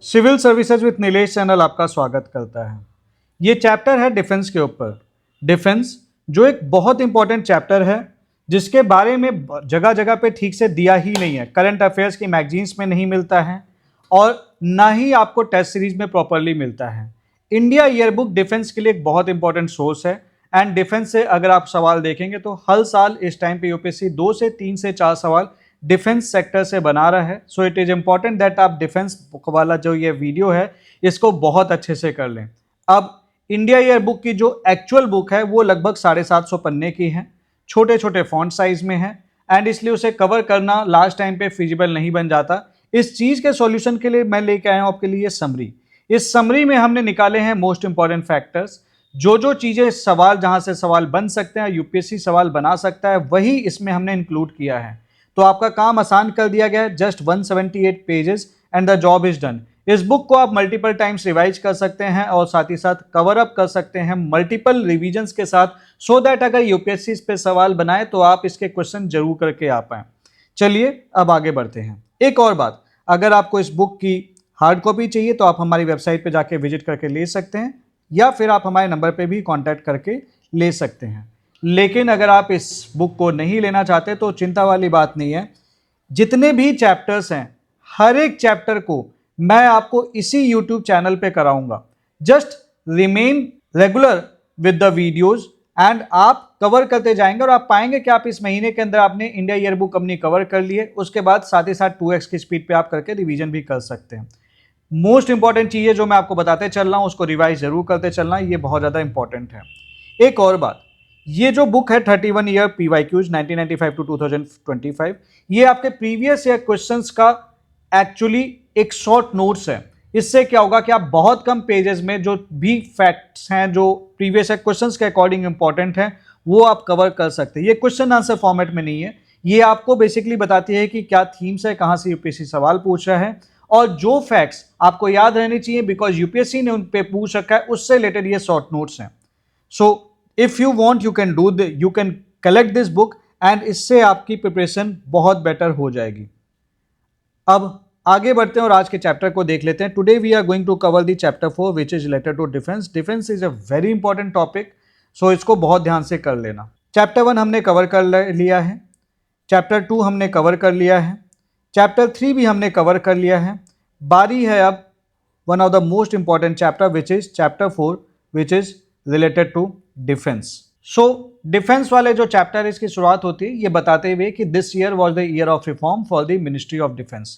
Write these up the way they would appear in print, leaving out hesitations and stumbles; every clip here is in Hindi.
Civil services with Nilesh channel आपका स्वागत करता है। ये चैप्टर है डिफेंस के ऊपर। डिफेंस जो एक बहुत इंपॉर्टेंट चैप्टर है जिसके बारे में जगह जगह पे ठीक से दिया ही नहीं है। करंट अफेयर्स की मैगजीन्स में नहीं मिलता है और ना ही आपको टेस्ट सीरीज में प्रॉपरली मिलता है। इंडिया ईयरबुक डिफेंस के लिए एक बहुत इंपॉर्टेंट सोर्स है एंड डिफेंस से अगर आप सवाल देखेंगे तो हर साल इस टाइम पे यूपीएससी 2 से 3 से 4 सवाल डिफेंस सेक्टर से बना रहा है। So it is important that आप डिफेंस बुक वाला जो ये वीडियो है इसको बहुत अच्छे से कर लें। अब इंडिया ईयर बुक की जो एक्चुअल बुक है वो लगभग 750 पन्ने की है, छोटे छोटे फॉन्ट साइज में है एंड इसलिए उसे कवर करना लास्ट टाइम पे फिजिबल नहीं बन जाता। इस चीज के सॉल्यूशन के लिए मैं लेके आया हूं आपके लिए समरी। इस समरी में हमने निकाले हैं मोस्ट इंपॉर्टेंट फैक्टर्स, जो चीजें सवाल जहां से सवाल बन सकते हैं, यूपीएससी सवाल बना सकता है, वही इसमें हमने इंक्लूड किया है। तो आपका काम आसान कर दिया गया है। Just 178 pages and the job is done. इस बुक को आप मल्टीपल टाइम्स रिवाइज कर सकते हैं और साथ ही साथ कवर अप कर सकते हैं मल्टीपल रिवीजन्स के साथ, सो दैट अगर यूपीएससी इस पे सवाल बनाए तो आप इसके क्वेश्चन जरूर करके आ पाए। चलिए अब आगे बढ़ते हैं। एक और बात, अगर आपको इस बुक की हार्ड कॉपी चाहिए तो आप हमारी वेबसाइट पे जाके विजिट करके ले सकते हैं या फिर आप हमारे नंबर पे भी कांटेक्ट करके ले सकते हैं। लेकिन अगर आप इस बुक को नहीं लेना चाहते तो चिंता वाली बात नहीं है। जितने भी चैप्टर्स हैं हर एक चैप्टर को मैं आपको इसी यूट्यूब चैनल पे कराऊंगा। Just remain regular with the videos and आप कवर करते जाएंगे और आप पाएंगे कि आप इस महीने के अंदर आपने इंडिया ईयर बुक अपनी कवर कर ली है। उसके बाद साथ ही साथ 2x की स्पीड पे आप करके रिवीजन भी कर सकते हैं। मोस्ट इंपॉर्टेंट चीज़ है जो मैं आपको बताते चल रहा हूं उसको रिवाइज जरूर करते चलना, ये बहुत ज़्यादा इंपॉर्टेंट है। एक और बात, ये जो बुक है 31 ईयर पीवाईक्यूज 1995 टू 2025, ये आपके प्रीवियस ईयर क्वेश्चंस का एक्चुअली एक शॉर्ट नोट्स है। इससे क्या होगा कि आप बहुत कम पेजेस में जो भी फैक्ट्स हैं जो प्रीवियस ईयर क्वेश्चंस के अकॉर्डिंग इंपॉर्टेंट हैं वो आप कवर कर सकते हैं। ये क्वेश्चन आंसर फॉर्मेट में नहीं है, ये आपको बेसिकली बताती है कि क्या थीम्स है, कहां से यूपीएससी सवाल पूछ रहा है और जो फैक्ट्स आपको याद रहनी चाहिए बिकॉज यूपीएससी ने उन पे पूछ रखा है उससे रिलेटेड ये शॉर्ट नोट्स हैं। सो if you want you can do you can collect this book and इससे आपकी प्रिपरेशन बहुत बेटर हो जाएगी। अब आगे बढ़ते हैं और आज के चैप्टर को देख लेते हैं। Today we are going to cover the chapter 4 which is related to defence. Defence is a very important topic, so इसको बहुत ध्यान से कर लेना। चैप्टर 1 हमने कवर कर लिया है, चैप्टर 2 हमने कवर कर लिया है, चैप्टर 3 भी हमने कवर कर लिया है। बारी है अब one of the most important chapter which is chapter 4 which is related to defence. So defence वाले जो चैप्टर है इसकी शुरुआत होती है ये बताते हुए कि this year was the year of reform for the ministry of defence.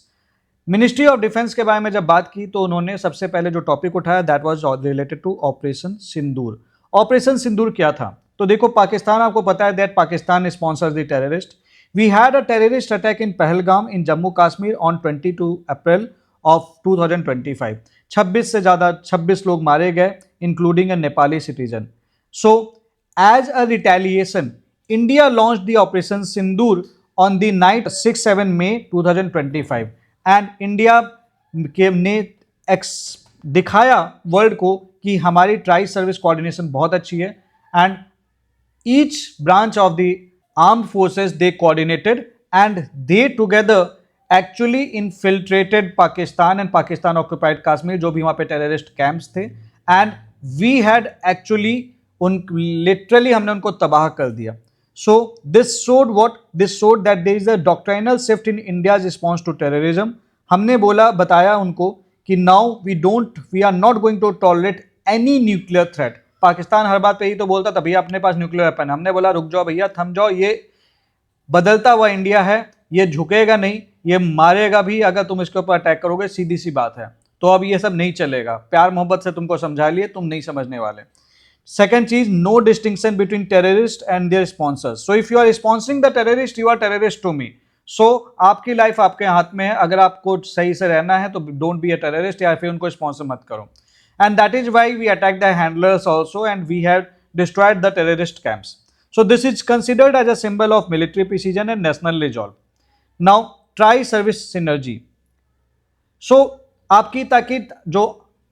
Ministry of defence के बारे में जब बात की तो उन्होंने सबसे पहले जो टॉपिक उठाया that was related to operation Sindoor. Operation Sindoor क्या था? तो देखो, पाकिस्तान, आपको पता है that Pakistan sponsors the terrorist. We had a terrorist attack in Pahalgam in Jammu Kashmir on 22 April of 2025। 26 लोग मारे गए including a Nepali citizen. So as a retaliation India launch the operation Sindoor on the night 6-7 May 2025 and India ने दिखाया वर्ल्ड को कि हमारी ट्राई सर्विस कोऑर्डिनेशन बहुत अच्छी है and each branch of the armed forces they coordinated and they together actually infiltrated Pakistan and Pakistan occupied Kashmir, जो भी वहां पे टेररिस्ट कैंप्स थे, and we had actually literally हमने उनको तबाह कर दिया। So this showed that there is a doctrinal shift in India's response to terrorism. हमने बताया उनको कि now we are not going to tolerate any nuclear threat. Pakistan हर बात पे ही तो बोलता था भैया अपने पास न्यूक्लियर वेपन है। हमने बोला रुक जाओ भैया, थम जाओ, ये बदलता हुआ इंडिया है, ये झुकेगा नहीं, ये मारेगा भी अगर तुम इसके ऊपर अटैक करोगे, सीधी सी बात है। तो अब ये सब नहीं चलेगा, प्यार मोहब्बत से तुमको समझा लिए, तुम नहीं समझने वाले। सेकेंड चीज, no distinction between terrorist and their sponsors. So if you are sponsoring the terrorist you are terrorist to me. So आपकी लाइफ आपके हाथ में है, अगर आपको सही से रहना है तो डोंट बी अ टेररिस्ट या फिर उनको स्पॉन्सर मत करो। And that is why we attack the handlers also and we have destroyed the terrorist camps. So this is considered as a symbol of military precision and national resolve. Now, tri-service synergy. So आपकी ताकि जो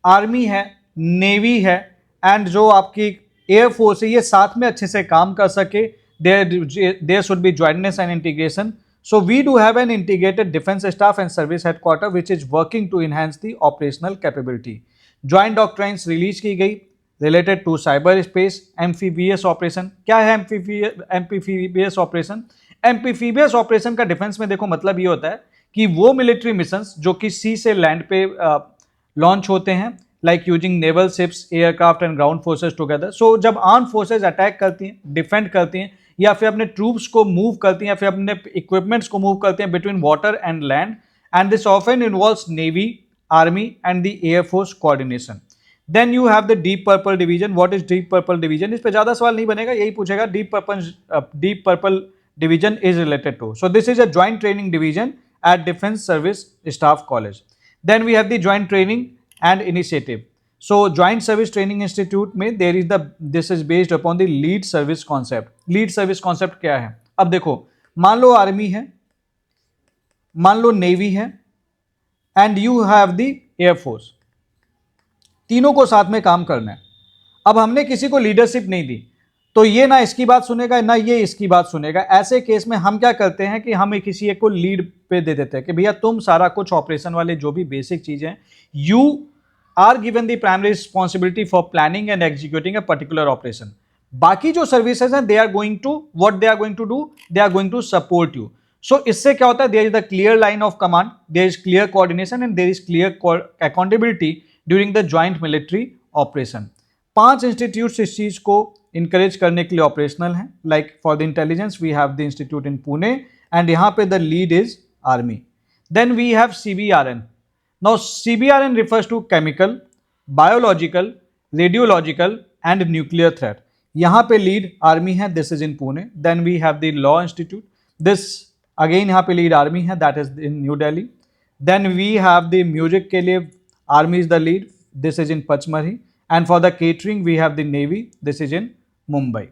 आर्मी है, नेवी है एंड जो आपकी एयरफोर्स है, ये साथ में अच्छे से काम कर सके। There should be jointness and integration So we do have an integrated defense staff and service headquarter which is working to enhance the operational capability. Joint doctrines release की गई related to cyberspace amphibious operation. क्या है amphibious operation? Amphibious operation का डिफेंस में देखो मतलब ये होता है कि वो मिलिट्री मिशंस जो कि सी से लैंड पे लॉन्च होते हैं, like using naval ships, aircraft and ground forces together. So जब आर्म फोर्सेज अटैक करती हैं, डिफेंड करती हैं, या फिर अपने ट्रूप्स को मूव करती हैं, या फिर अपने इक्विपमेंट्स को मूव करते हैं between water and land, and this often involves navy, army and the air force coordination. Then you have the deep purple division. What is deep purple division? इस पे ज्यादा सवाल नहीं बनेगा, यही पूछेगा deep purple division is related to. So this is a joint training division at Defense Service Staff College. Then we have the Joint Training and Initiative. So Joint Service Training Institute में this is based upon the lead service concept. Lead service concept क्या है? अब देखो, मान लो आर्मी है, मान लो नेवी है, and you have the air force. तीनों को साथ में काम करना है. अब हमने किसी को लीडरशिप नहीं दी तो ये ना इसकी बात सुनेगा ना ये इसकी बात सुनेगा. ऐसे केस में हम क्या करते हैं कि हम किसी एक को लीड पे दे देते हैं कि भैया तुम सारा कुछ ऑपरेशन वाले जो भी बेसिक चीजें, you are given the primary responsibility for planning and executing a particular operation. बाकी जो सर्विसेज हैं they are going to what they are going to do, they are going to support you. So इससे क्या होता है, there is the clear line of command, there is clear coordination and there is clear accountability during the joint military operation. 5 institute इस चीज को इंकरेज करने के लिए ऑपरेशनल हैं. Like for the intelligence we have the institute in Pune and यहाँ पे the lead is army. Then we have CBRN. Now CBRN refers to chemical, biological, radiological and nuclear threat. यहाँ पे लीड आर्मी है, this is in Pune. Then we have the law institute, this again यहाँ पे लीड आर्मी है, that is in New Delhi. Then we have the music के लिए army is the lead, this is in Pachmarhi. And for the catering we have the navy, this is in Mumbai.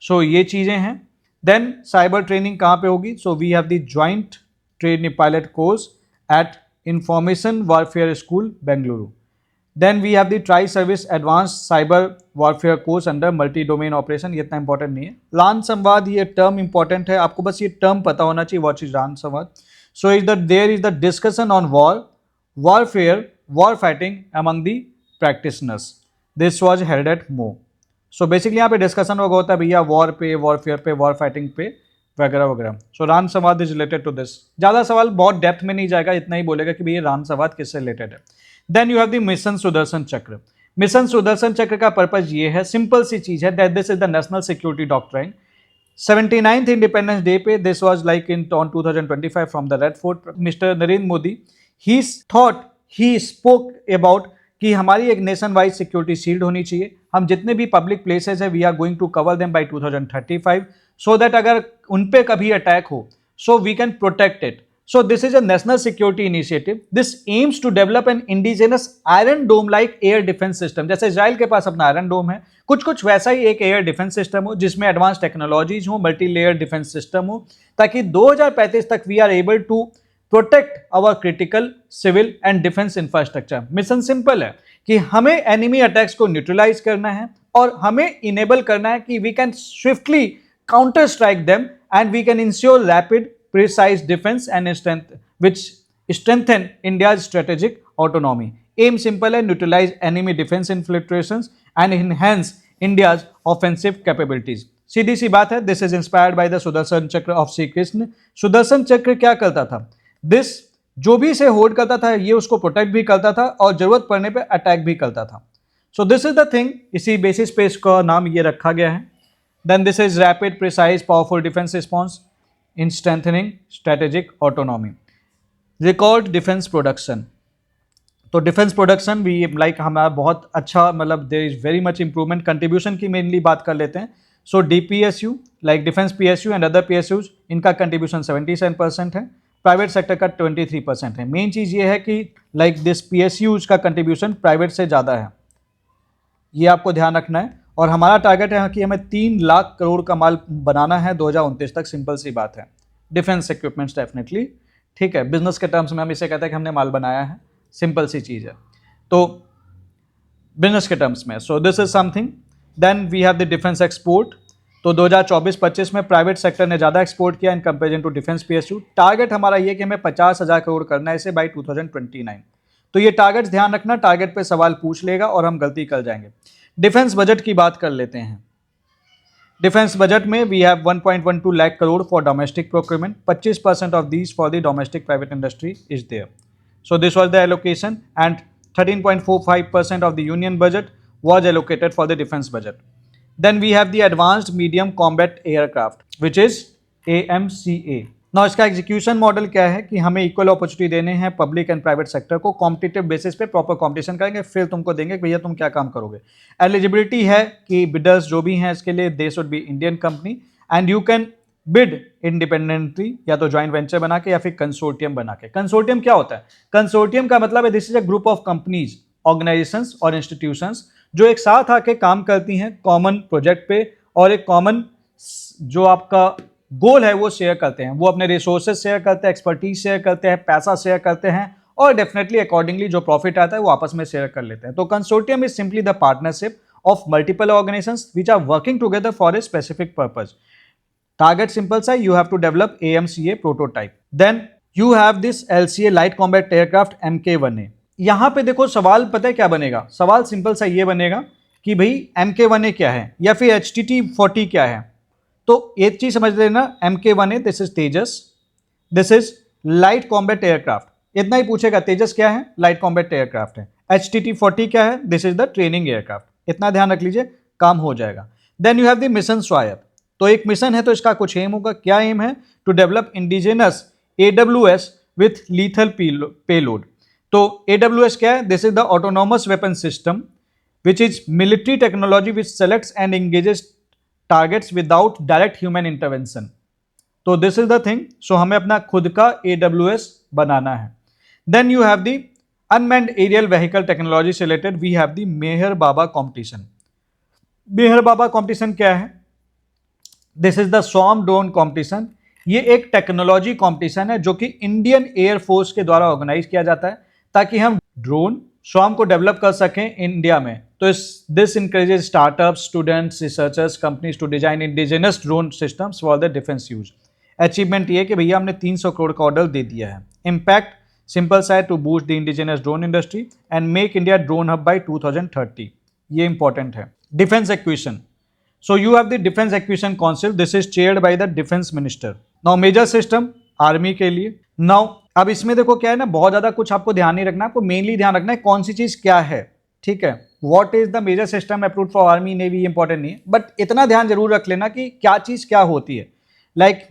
So ये चीजें हैं. देन साइबर ट्रेनिंग कहाँ पे होगी? So we have the joint training pilot course at information warfare school Bengaluru. Then we have the tri service advance cyber warfare course under multi domain operation. ये इतना इंपॉर्टेंट नहीं है. रान संवाद, ये टर्म इंपॉर्टेंट है, आपको बस ये टर्म पता होना चाहिए, what is Ran Samvad. So is the there is the discussion on war, warfare, war fighting among the practitioners. This was held at Mhow. So basically यहाँ पे डिस्कशन होता है भैया वॉर पे, वॉरफेयर पे, वॉर फाइटिंग पे वगैरह वगैरह. सो रान संवाद इज रिलेटेड टू दिस. ज़्यादा सवाल बहुत डेप्थ में नहीं जाएगा, इतना ही बोलेगा कि भैया रान संवाद किससे रिलेटेड है. Then you have the mission Sudarshan Chakra. Mission Sudarshan चक्र का पर्पज ये है, सिंपल सी चीज है, that this is the national security doctrine. 79th independence day पे, this was like in on 2025 from the red fort, mister Narendra Modi he thought, he spoke about कि हमारी एक नेशन वाइड सिक्योरिटी शील्ड होनी चाहिए. हम जितने भी पब्लिक प्लेसेस है we are going to cover them by 2035 so that अगर उन पे कभी अटैक हो so we can protect it. So this is a national security initiative. This aims to develop an indigenous iron dome like air defense system. जैसे इजराइल के पास अपना आयरन डोम है, कुछ वैसा ही एक एयर डिफेंस सिस्टम हो जिसमें एडवांस टेक्नोलॉजीज हो, मल्टी लेयर डिफेंस सिस्टम हो, ताकि 2035 तक we are able to protect our critical civil and defence infrastructure. Mission simple है कि हमें एनिमी अटैक्स को न्यूट्रलाइज करना है और हमें इनेबल करना है कि we can swiftly counter strike them and we can ensure rapid precise defense and strength which strengthen India's strategic autonomy. Aim simple है, neutralize enemy defense infiltrations and enhance India's offensive capabilities. सीधी सी बात है. This is inspired by the Sudarshan चक्र of श्री कृष्ण. सुदर्शन चक्र क्या करता था? This जो भी इसे होल्ड करता था ये उसको प्रोटेक्ट भी करता था और जरूरत पड़ने पे अटैक भी करता था. So this is the thing. इसी बेसिस पे इसका नाम ये रखा गया है. Then this is rapid, precise, powerful defense response in strengthening strategic autonomy. Record defense production. तो डिफेंस प्रोडक्शन भी लाइक हमारा बहुत अच्छा, मतलब there is very much improvement. Contribution की मेनली बात कर लेते हैं. So DPSU like defence PSU and other PSUs, इनका कंट्रीब्यूशन 77% है, प्राइवेट सेक्टर का 23% है. मेन चीज़ ये है कि लाइक दिस PSUs का कंट्रीब्यूशन प्राइवेट से ज़्यादा है, ये आपको ध्यान रखना है. और हमारा टारगेट है कि हमें 3 लाख करोड़ का माल बनाना है 2029 तक. सिंपल सी बात है. डिफेंस इक्विपमेंट्स डेफिनेटली, ठीक है, बिजनेस के टर्म्स में हम इसे कहते हैं कि हमने माल बनाया है. सिंपल सी चीज़ है तो बिजनेस के टर्म्स में. So this is something. Then we have the defence export. तो 2024-25 में प्राइवेट सेक्टर ने ज़्यादा एक्सपोर्ट किया in comparison to defence PSU. Target हमारा ये कि हमें 50,000 करोड़ करना है इसे बाई 2029। तो ये टारगेट्स ध्यान रखना, टारगेट पे सवाल पूछ लेगा और हम गलती कर जाएंगे। डिफेंस बजट की बात कर लेते हैं। डिफेंस बजट में we have 1.12 lakh crore for domestic procurement, 25% of these for the domestic private industry is there. So this was the allocation and 13.45% of the union budget was allocated for the defense budget. Then we have the Advanced Medium Combat Aircraft, which is AMCA. Now इसका एग्जीक्यूशन मॉडल क्या है कि हमें इक्वल अपॉर्चुनिटी देने हैं पब्लिक एंड प्राइवेट सेक्टर को, कॉम्पिटिटिव बेसिस पे प्रॉपर कॉम्पिटिशन करेंगे, फिर तुमको देंगे कि भैया तुम क्या काम करोगे। एलिजिबिलिटी है कि बिडर्स जो भी हैं इसके लिए they should be Indian company and you can bid independently, या तो ज्वाइंट वेंचर बना के या फिर कंसोर्टियम बना के। कंसोर्टियम क्या होता है? कंसोर्टियम का मतलब है this is a group of companies, organisations और इंस्टीट्यूशंस जो एक साथ आके काम करती हैं कॉमन प्रोजेक्ट पे और एक कॉमन जो आपका गोल है वो शेयर करते हैं। वो अपने रिसोर्सेज शेयर करते हैं, एक्सपर्टीज शेयर करते हैं, पैसा शेयर करते हैं और डेफिनेटली अकॉर्डिंगली जो प्रॉफिट आता है वो आपस में शेयर कर लेते हैं। तो consortium is simply the partnership of multiple organisations which are working together for a specific purpose. Target simple सा, you have to develop AMCA prototype. Then you have this LCA light combat aircraft MK1A। यहां पे देखो सवाल पता है क्या बनेगा? सवाल सिंपल सा ये बनेगा कि भाई MK1A क्या है या फिर HTT-40 क्या है। तो एक चीज समझ लेना, MK1A this is Tejas, this is light combat aircraft, इतना ही पूछेगा। तेजस क्या है? लाइट कॉम्बैट एयरक्राफ्ट है। HTT-40 क्या है? This is the training aircraft. इतना ध्यान रख लीजिए, काम हो जाएगा। Then you have the mission Swayatt. तो एक मिशन है तो इसका कुछ एम होगा। क्या एम है? To develop indigenous AWS with lethal payload. तो AWS क्या है? This is the autonomous weapon system which is military technology which selects and engages targets without direct human intervention. तो this is the thing. So हमें अपना खुद का AWS बनाना है। Then you have the unmanned aerial vehicle technology से रिलेटेड we have the Mehar Baba competition. Mehar Baba competition क्या है? This is the swarm drone competition. ये एक टेक्नोलॉजी कॉम्पिटिशन है जो कि इंडियन एयरफोर्स के द्वारा ऑर्गेनाइज किया जाता है ताकि हम ड्रोन स्वॉर्म को डेवलप कर सकें इंडिया में। तो this encourages startups, students, researchers, companies to design indigenous drone systems for the defence use. Achievement ये कि भैया हमने 300 करोड़ का ऑर्डर दे दिया है। इम्पैक्ट सिंपल सा है, to boost the indigenous drone industry and make India drone hub by 2030। ये इंपॉर्टेंट है। Defence acquisition. So you have the Defense Acquisition Council. This is chaired by the Defense Minister. Now major system army के लिए। Now अब इसमें देखो क्या है ना, बहुत ज्यादा कुछ आपको ध्यान नहीं रखना, आपको मेनली ध्यान रखना है कौन सी चीज क्या है। ठीक है, what is the major system approved for army navy, important नहीं है, बट इतना ध्यान जरूर रख लेना कि क्या चीज क्या होती है। Like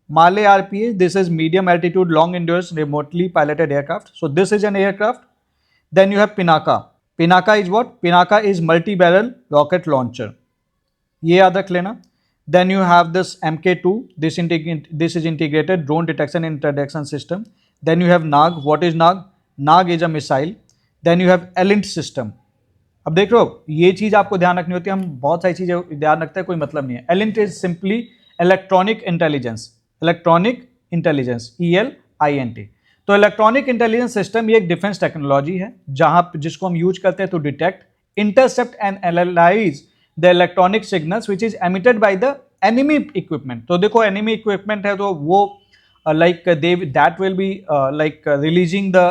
MALE RPA, this is medium altitude long endurance remotely piloted aircraft. So this is an aircraft. Then you have Pinaka. Pinaka is what? Pinaka is multi barrel rocket launcher, ये याद रख लेना। Then you have this MK2, this is integrated drone detection and interdiction system. Then you have Nag. What is Nag? Nag is a missile. Then you have ELINT system. अब देख रहे हो, ये चीज आपको ध्यान रखनी होती है, हम बहुत सारी चीजें ध्यान रखते हैं, कोई मतलब नहीं है। ELINT is simply electronic intelligence, electronic intelligence, ELINT। तो इलेक्ट्रॉनिक इंटेलिजेंस सिस्टम ये एक डिफेंस टेक्नोलॉजी है जिसको हम यूज करते हैं to detect, intercept and analyse the electronic signals which is emitted by the enemy equipment। तो देखो enemy equipment है तो वो that will be releasing the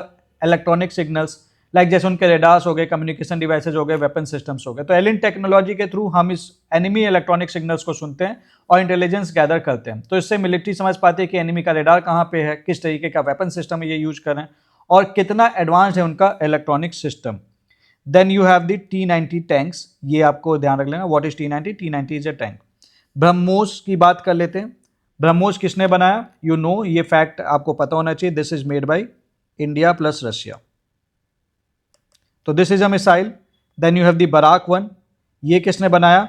electronic signals, like जैसे उनके रेडार्स हो गए, कम्युनिकेशन डिवाइसेज हो गए, वेपन सिस्टम्स हो गए। तो एलिंट टेक्नोलॉजी के थ्रू हम इस एनिमी इलेक्ट्रॉनिक सिग्नल्स को सुनते हैं और इंटेलिजेंस गैदर करते हैं। तो इससे मिलिट्री समझ पाती है कि एनिमी का रेडार कहाँ पे है, किस तरीके का वेपन सिस्टम ये यूज कर रहे हैं और कितना एडवांस्ड है उनका electronic system. Then you have the T-90 tanks, ये आपको ध्यान रख लेना। What is T-90? T-90 is a tank. BrahMos की बात कर लेते हैं। ब्रह्मोस किसने बनाया? यू नो, ये फैक्ट आपको पता होना चाहिए। This is made by India plus Russia. तो this is a missile. Then you have the Barak 1, ये किसने बनाया?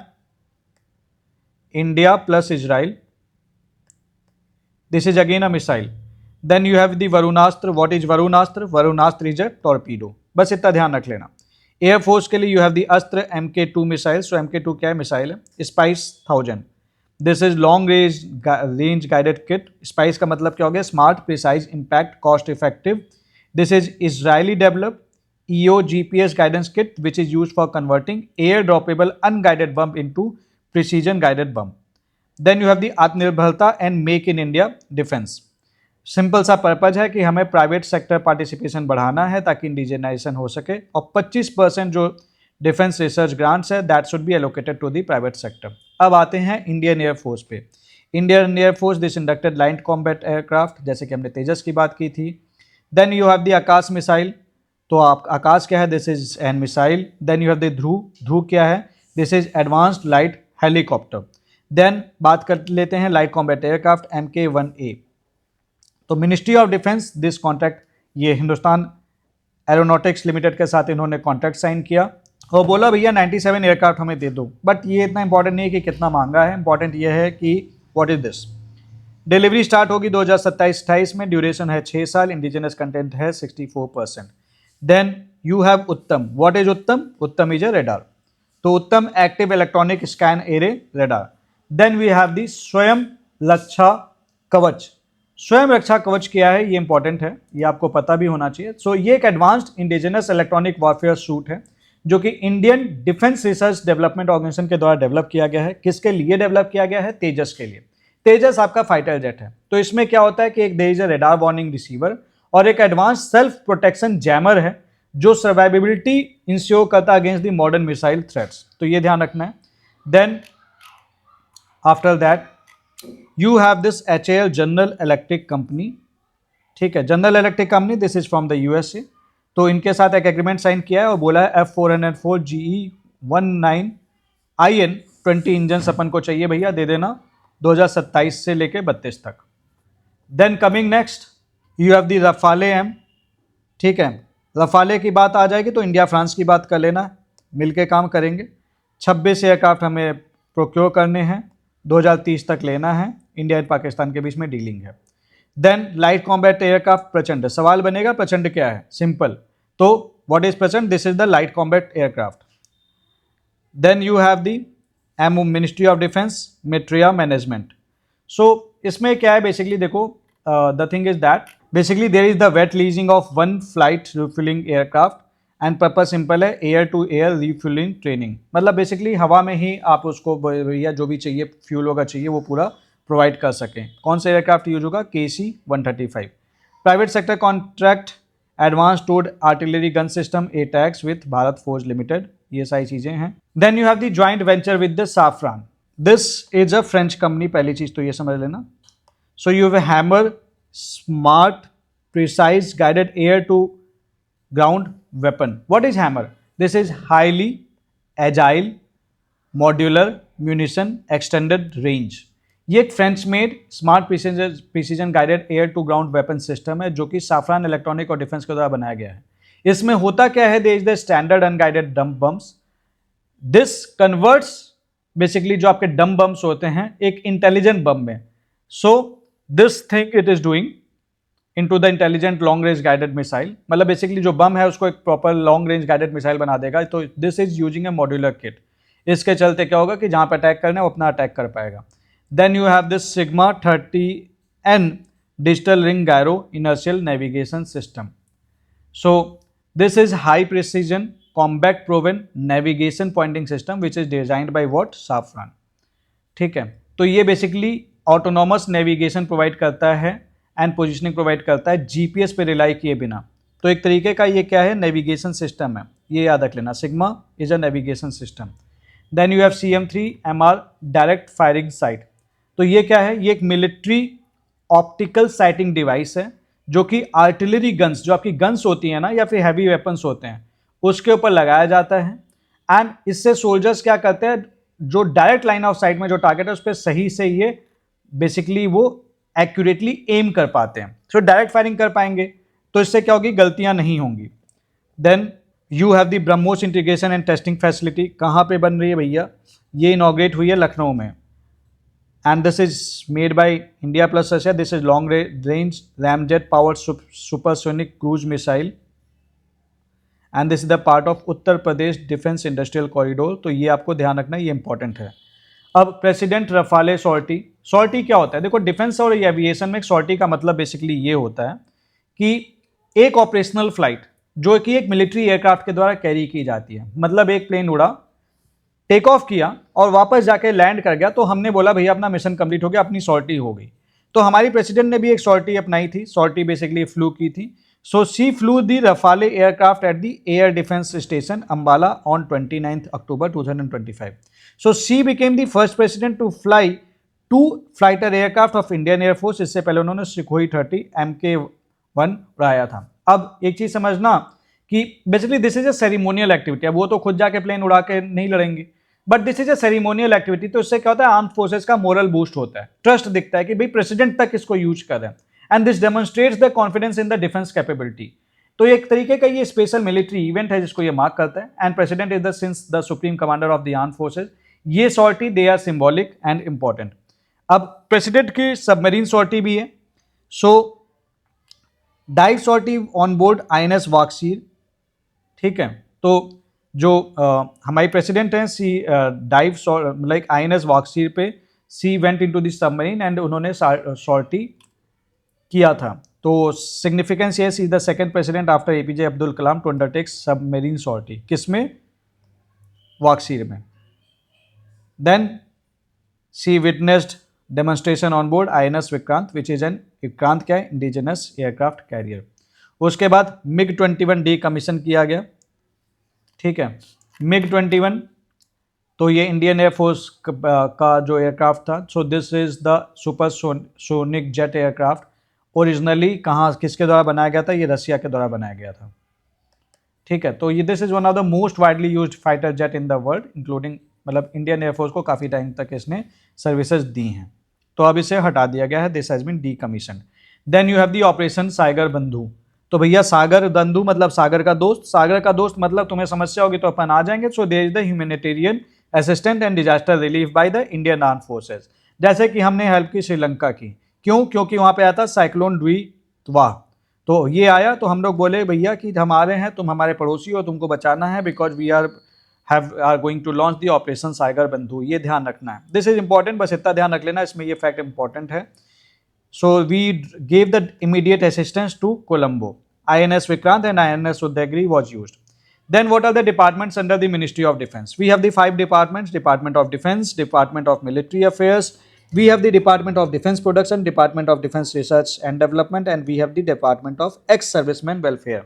India plus Israel. This is again a missile. Then you have the Varunastra. What is Varunastra? Varunastra is a torpedo. बस इतना ध्यान रख लेना। एयरफोर्स के लिए यू हैव द अस्त्र MK2 मिसाइल। सो MK2 क्या है? मिसाइल है। Spice 1000, this is long range guided kit. Spice का मतलब क्या हो गया? Smart, precise, impact, cost effective. This is Israeli developed EO GPS guidance kit which is use for converting air droppable unguided bomb into precision guided bomb. Then you have the Atmanirbharta and make in India defence. Simple सा पर्पज है कि हमें प्राइवेट सेक्टर पार्टिसिपेशन बढ़ाना है ताकि इंडिजिनाइजेशन हो सके, और 25% जो डिफेंस रिसर्च ग्रांट्स है that should be allocated to the private sector. अब आते हैं इंडियन एयरफोर्स पे। Indian air force this inducted light combat aircraft, जैसे कि हमने तेजस की बात की थी। Then you have the Akash missile, तो आप आकाश क्या है, this is an missile. Then you have the Dhruv, Dhruv क्या है, this is advanced light helicopter. Then बात कर लेते हैं लाइट कॉम्बैट एयरक्राफ्ट MK1A। तो ministry of defence this contract, ये हिंदुस्तान एरोनॉटिक्स लिमिटेड के साथ इन्होंने कॉन्ट्रैक्ट साइन किया और बोला भैया 97 एयरक्राफ्ट हमें दे दो। बट ये इतना इंपॉर्टेंट नहीं है कि कितना महंगा है, इंपॉर्टेंट ये है कि what is this. Delivery start होगी 2027-28 में, ड्यूरेशन है 6 साल, इंडिजिनस कंटेंट है 64%। Then you have Uttam, what is Uttam, Uttam is a radar, तो Uttam active electronic scan array radar. Then we have the Swayam Raksha कवच। स्वयं रक्षा कवच क्या है, ये इंपॉर्टेंट है, ये आपको पता भी होना चाहिए। सो ये एक advanced indigenous electronic warfare suite है जो कि Indian defence research development organisation के द्वारा डेवलप किया गया है। किसके लिए डेवलप किया गया है, तेजस के लिए। तेजस आपका फाइटर जेट है, तो इसमें क्या होता है कि एक there is a radar warning receiver और एक एडवांस सेल्फ प्रोटेक्शन जैमर है जो सर्वाइवेबिलिटी इंश्योर करता है against the modern missile threats, तो ये ध्यान रखना है। Then after that you have this HAL general electric company, ठीक है, general electric company, this is from the USA। तो इनके साथ एक एग्रीमेंट साइन किया है और बोला है F404 GE19IN 20 इंजन अपन को चाहिए भैया, दे देना 2027 से लेके 32 तक। Then coming next you have the Rafale M, ठीक है, रफाले की बात आ जाएगी तो इंडिया फ्रांस की बात कर लेना, मिलके काम करेंगे। 26 एयरक्राफ्ट हमें प्रोक्योर करने हैं, 2030 तक लेना है, इंडिया और पाकिस्तान के बीच में डीलिंग है। देन लाइट कॉम्बैट एयरक्राफ्ट प्रचंड, सवाल बनेगा प्रचंड क्या है, सिंपल, तो what is Prachand, this is the light combat aircraft. Then you have the ministry of defence materiel management. So इसमें क्या है बेसिकली, देखो the thing is that basically there is the wet leasing of one flight refuelling aircraft and purpose simple है, air to air refuelling training, मतलब बेसिकली हवा में ही आप उसको भैया जो भी चाहिए फ्यूल होगा चाहिए वो पूरा प्रोवाइड कर सकें। कौन सा एयरक्राफ्ट यूज होगा, KC-135। Private sector contract advance towed artillery gun system ATAGS with Bharat forge limited, ये सारी चीजें हैं। Then you have the joint venture with the Safran, this is a French company, पहली चीज तो ये समझ लेना। So you have hammer smart precise guided air to ground weapon. What is hammer, this is highly agile modular munition extended range. ये एक French made smart precision guided air to ground weapon system है जो कि साफ्रान इलेक्ट्रॉनिक और डिफेंस के द्वारा बनाया गया है। इसमें होता क्या है, there is the standard unguided dump bombs, this converts basically जो आपके डंप बम्स होते हैं एक इंटेलिजेंट बम में। So this thing it is doing into the intelligent long range guided missile, मतलब बेसिकली जो बम है उसको एक proper long range guided missile बना देगा। तो this is using A modular kit, इसके चलते क्या होगा कि जहां पर अटैक करना है वो अपना अटैक कर पाएगा। Then you have this Sigma 30N digital ring gyro inertial navigation system. So this is high precision combat proven navigation pointing system which is designed by what, Safran, ठीक है। तो ये बेसिकली ऑटोनॉमस नेविगेशन प्रोवाइड करता है एंड पोजिशनिंग प्रोवाइड करता है GPS पे रिलाई किए बिना। तो एक तरीके का ये क्या है, नेविगेशन सिस्टम है, ये याद रख लेना, sigma is a navigation system. Then you have CM3MR direct firing sight, तो ये क्या है, ये एक मिलिट्री ऑप्टिकल साइटिंग डिवाइस है जो कि आर्टिलरी गन्स, जो आपकी गन्स होती हैं ना या फिर हैवी वेपन्स होते हैं, उसके ऊपर लगाया जाता है। एंड इससे सोल्जर्स क्या करते हैं, जो डायरेक्ट लाइन ऑफ साइट में जो टारगेट है उस पर सही से ये बेसिकली वो एक्यूरेटली एम कर पाते हैं। सो डायरेक्ट फायरिंग कर पाएंगे, तो इससे क्या होगी, गलतियां नहीं होंगी। Then you have the BrahMos integration and testing facility, कहाँ पे बन रही है भैया, ये इनॉग्रेट हुई है लखनऊ में। And this is made by India plus Russia. This is long range ramjet powered supersonic cruise missile and this is the part of Uttar Pradesh defence industrial corridor. तो ये आपको ध्यान रखना, ये इंपॉर्टेंट है। अब प्रेसिडेंट रफाले सॉर्टी, सॉर्टी क्या होता है, देखो डिफेंस और एविएशन में सॉर्टी का मतलब बेसिकली ये होता है कि एक ऑपरेशनल फ्लाइट जो कि एक मिलिट्री एयरक्राफ्ट के द्वारा कैरी की जाती है, मतलब एक प्लेन उड़ा टेक ऑफ किया और वापस जाके लैंड कर गया, तो हमने बोला भैया अपना मिशन कंप्लीट हो गया, अपनी सॉर्टी हो गई। तो हमारी प्रेसिडेंट ने भी एक सॉर्टी अपनाई थी, सॉर्टी बेसिकली फ्लू की थी। So she flew the Rafale aircraft at the air defence station Ambala on 29 October 2025. So she became the first president to fly two fighter aircraft of Indian Air Force. इससे पहले उन्होंने सुखोई 30 MK-1 उड़ाया था। अब एक चीज समझना कि basically this is a ceremonial activity. अब वो तो खुद जाके प्लेन उड़ा के नहीं लड़ेंगे, but this is a ceremonial activity. तो इससे क्या होता है, आर्म फोर्सेस का मोरल बूस्ट होता है, ट्रस्ट दिखता है कि भाई प्रेसिडेंट तक इसको यूज कर रहे हैं, and this demonstrates the confidence in the defence capability. तो एक तरीके का ये स्पेशल मिलिट्री इवेंट है जिसको ये मार्क करता है। And president is the since the supreme commander of the arm forces. ये sortie they are symbolic and important. अब प्रेसिडेंट की सबमरीन सॉर्टी भी है। So dive sortie on board INS Vaghsheer, ठीक है। तो जो हमारी प्रेसिडेंट हैं, she dive like INS Vaghsheer पे she went into the submarine and उन्होंने सॉर्टी किया था। तो सिग्निफिकेंस ये, she the second president after APJ Abdul Kalam to undertake submarine sortie. किसमें? वाक्सीर में। Then she witnessed demonstration on board INS Vikrant which is an, Vikrant क्या है, इंडिजिनस एयरक्राफ्ट कैरियर। उसके बाद MiG-21D कमीशन किया गया, ठीक है। MiG-21 तो ये इंडियन एयरफोर्स का जो एयरक्राफ्ट था। सो this is the super sonic jet aircraft. Originally कहाँ किसके द्वारा बनाया गया था? ये रसिया के द्वारा बनाया गया था, ठीक है। तो ये this is one of the most widely used fighter jet in the world, including मतलब इंडियन एयरफोर्स को काफ़ी टाइम तक इसने सर्विसेज दी हैं। तो अब इसे हटा दिया गया है, this has been decommission. Then you have the operation Sagar Bandhu. तो भैया सागर बंधु मतलब सागर का दोस्त, सागर का दोस्त मतलब तुम्हें समस्या होगी तो अपन आ जाएंगे। So there is the humanitarian assistant and disaster relief by the Indian arm forces. जैसे कि हमने हेल्प की श्रीलंका की, क्यों? क्योंकि वहाँ पे आया था साइक्लोन द्वितवा। तो ये आया तो हम लोग बोले भैया कि हम आ रहे हैं, तुम हमारे पड़ोसी हो, तुमको बचाना है, because we are going to launch the operation Sagar Bandhu. ये ध्यान रखना है, दिस इज इंपॉर्टेंट, बस इतना ध्यान रख लेना, इसमें ये फैक्ट इंपॉर्टेंट है। So we gave the immediate assistance to Colombo. INS Vikrant and INS Udaygiri was used. Then what are the departments under the Ministry of Defense? We have the 5 departments: Department of Defense, Department of Military Affairs, we have the Department of Defense Production, Department of Defense Research and Development, and we have the Department of Ex-Servicemen Welfare.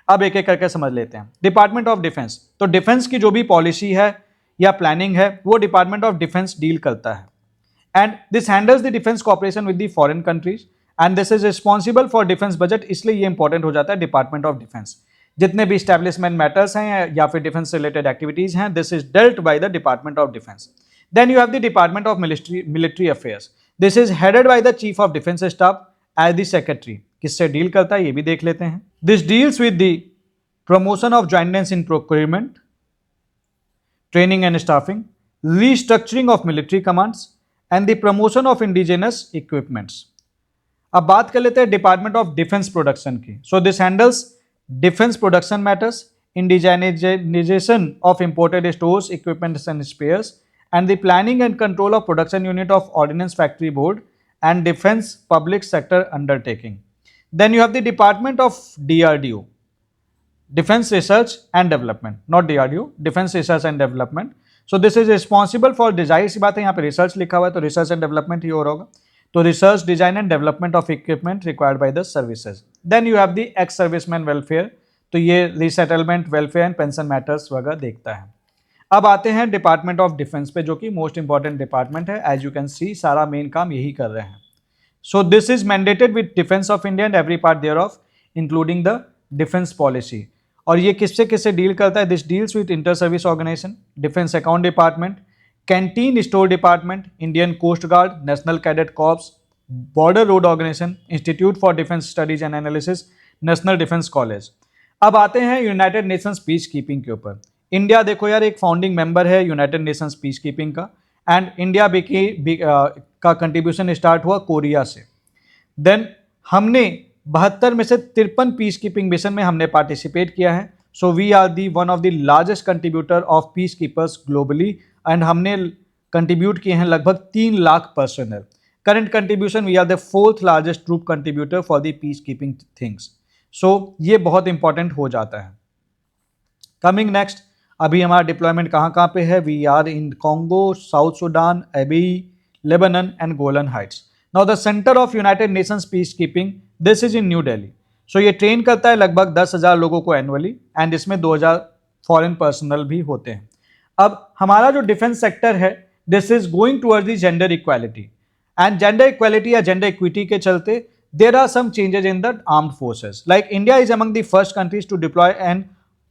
अब एक एक करके समझ लेते हैं। डिपार्टमेंट ऑफ डिफेंस, तो डिफेंस की जो भी पॉलिसी है या प्लानिंग है वो डिपार्टमेंट ऑफ डिफेंस डील करता है। And this handles the defence cooperation with the foreign countries and this is responsible for defence budget. इसलिए ये इंपॉर्टेंट हो जाता है डिपार्टमेंट ऑफ डिफेंस। जितने भी स्टैब्लिशमेंट मैटर्स हैं या फिर डिफेंस रिलेटेड एक्टिविटीज हैं, this is dealt by the department of defence. Then you have the department of military affairs. This is headed by the chief of defence staff as the secretary. किससे डील करता है ये भी देख लेते हैं। This deals with the promotion of jointness in procurement, training and staffing, restructuring of military commands and the promotion of indigenous equipments. अब बात कर लेते हैं डिपार्टमेंट ऑफ डिफेंस प्रोडक्शन की। So this handles defence production matters, indigenisation of imported stores, equipments and spares, and the planning and control of production unit of ordnance factory board and defence public sector undertaking. Then you have the department of DRDO, Defense Research and Development, not DRDO, Defense Research and Development. So this is responsible for, जाहिर सी बात है यहाँ पे रिसर्च लिखा हुआ है तो रिसर्च एंड डेवलपमेंट ही हो रहा होगा। तो research, design and development of equipment required by the services. Then you have the ex serviceman welfare, तो ये resettlement, welfare and pension matters वगैरह देखता है। अब आते हैं डिपार्टमेंट ऑफ डिफेंस पे, जो कि मोस्ट इंपॉर्टेंट डिपार्टमेंट है। एज यू कैन सी सारा मेन काम यही कर रहे हैं। So this is mandated with defence of India and every part there of including the defence policy. और ये किससे किससे डील करता है? This deals with inter service organisation, defence account department, canteen store department, Indian coast guard, national cadet corps, border road organisation, institute for defence studies and analysis, national defence college. अब आते हैं यूनाइटेड नेशंस पीस कीपिंग के ऊपर। इंडिया देखो यार एक फाउंडिंग मेंबर है यूनाइटेड नेशंस पीस कीपिंग का, एंड इंडिया का कंट्रीब्यूशन स्टार्ट हुआ कोरिया से। देन हमने 72 में से 53 पीस कीपिंग मिशन में हमने पार्टिसिपेट किया है। So we are the one of the largest contributor of peace keepers globally, and हमने कंट्रीब्यूट किए हैं लगभग 3 lakh personnel. Current contribution, we are the 4th largest troop contributor for the peace keeping things. So ये बहुत इंपॉर्टेंट हो जाता है। कमिंग नेक्स्ट, अभी हमारा डिप्लॉयमेंट कहाँ कहाँ पे है? We are in Congo, South Sudan, Abyei, Lebanon and Golan Heights. Now the centre of United Nations peace keeping, this is in New Delhi. So ये ट्रेन करता है लगभग 10,000 लोगों को एनुअली, एंड इसमें 2,000 फॉरेन पर्सनल भी होते हैं. अब हमारा जो डिफेंस सेक्टर है, this is going towards the gender equality, and gender equality या जेंडर इक्विटी के चलते there are some changes in the armed forces. Like India is among the first countries to deploy an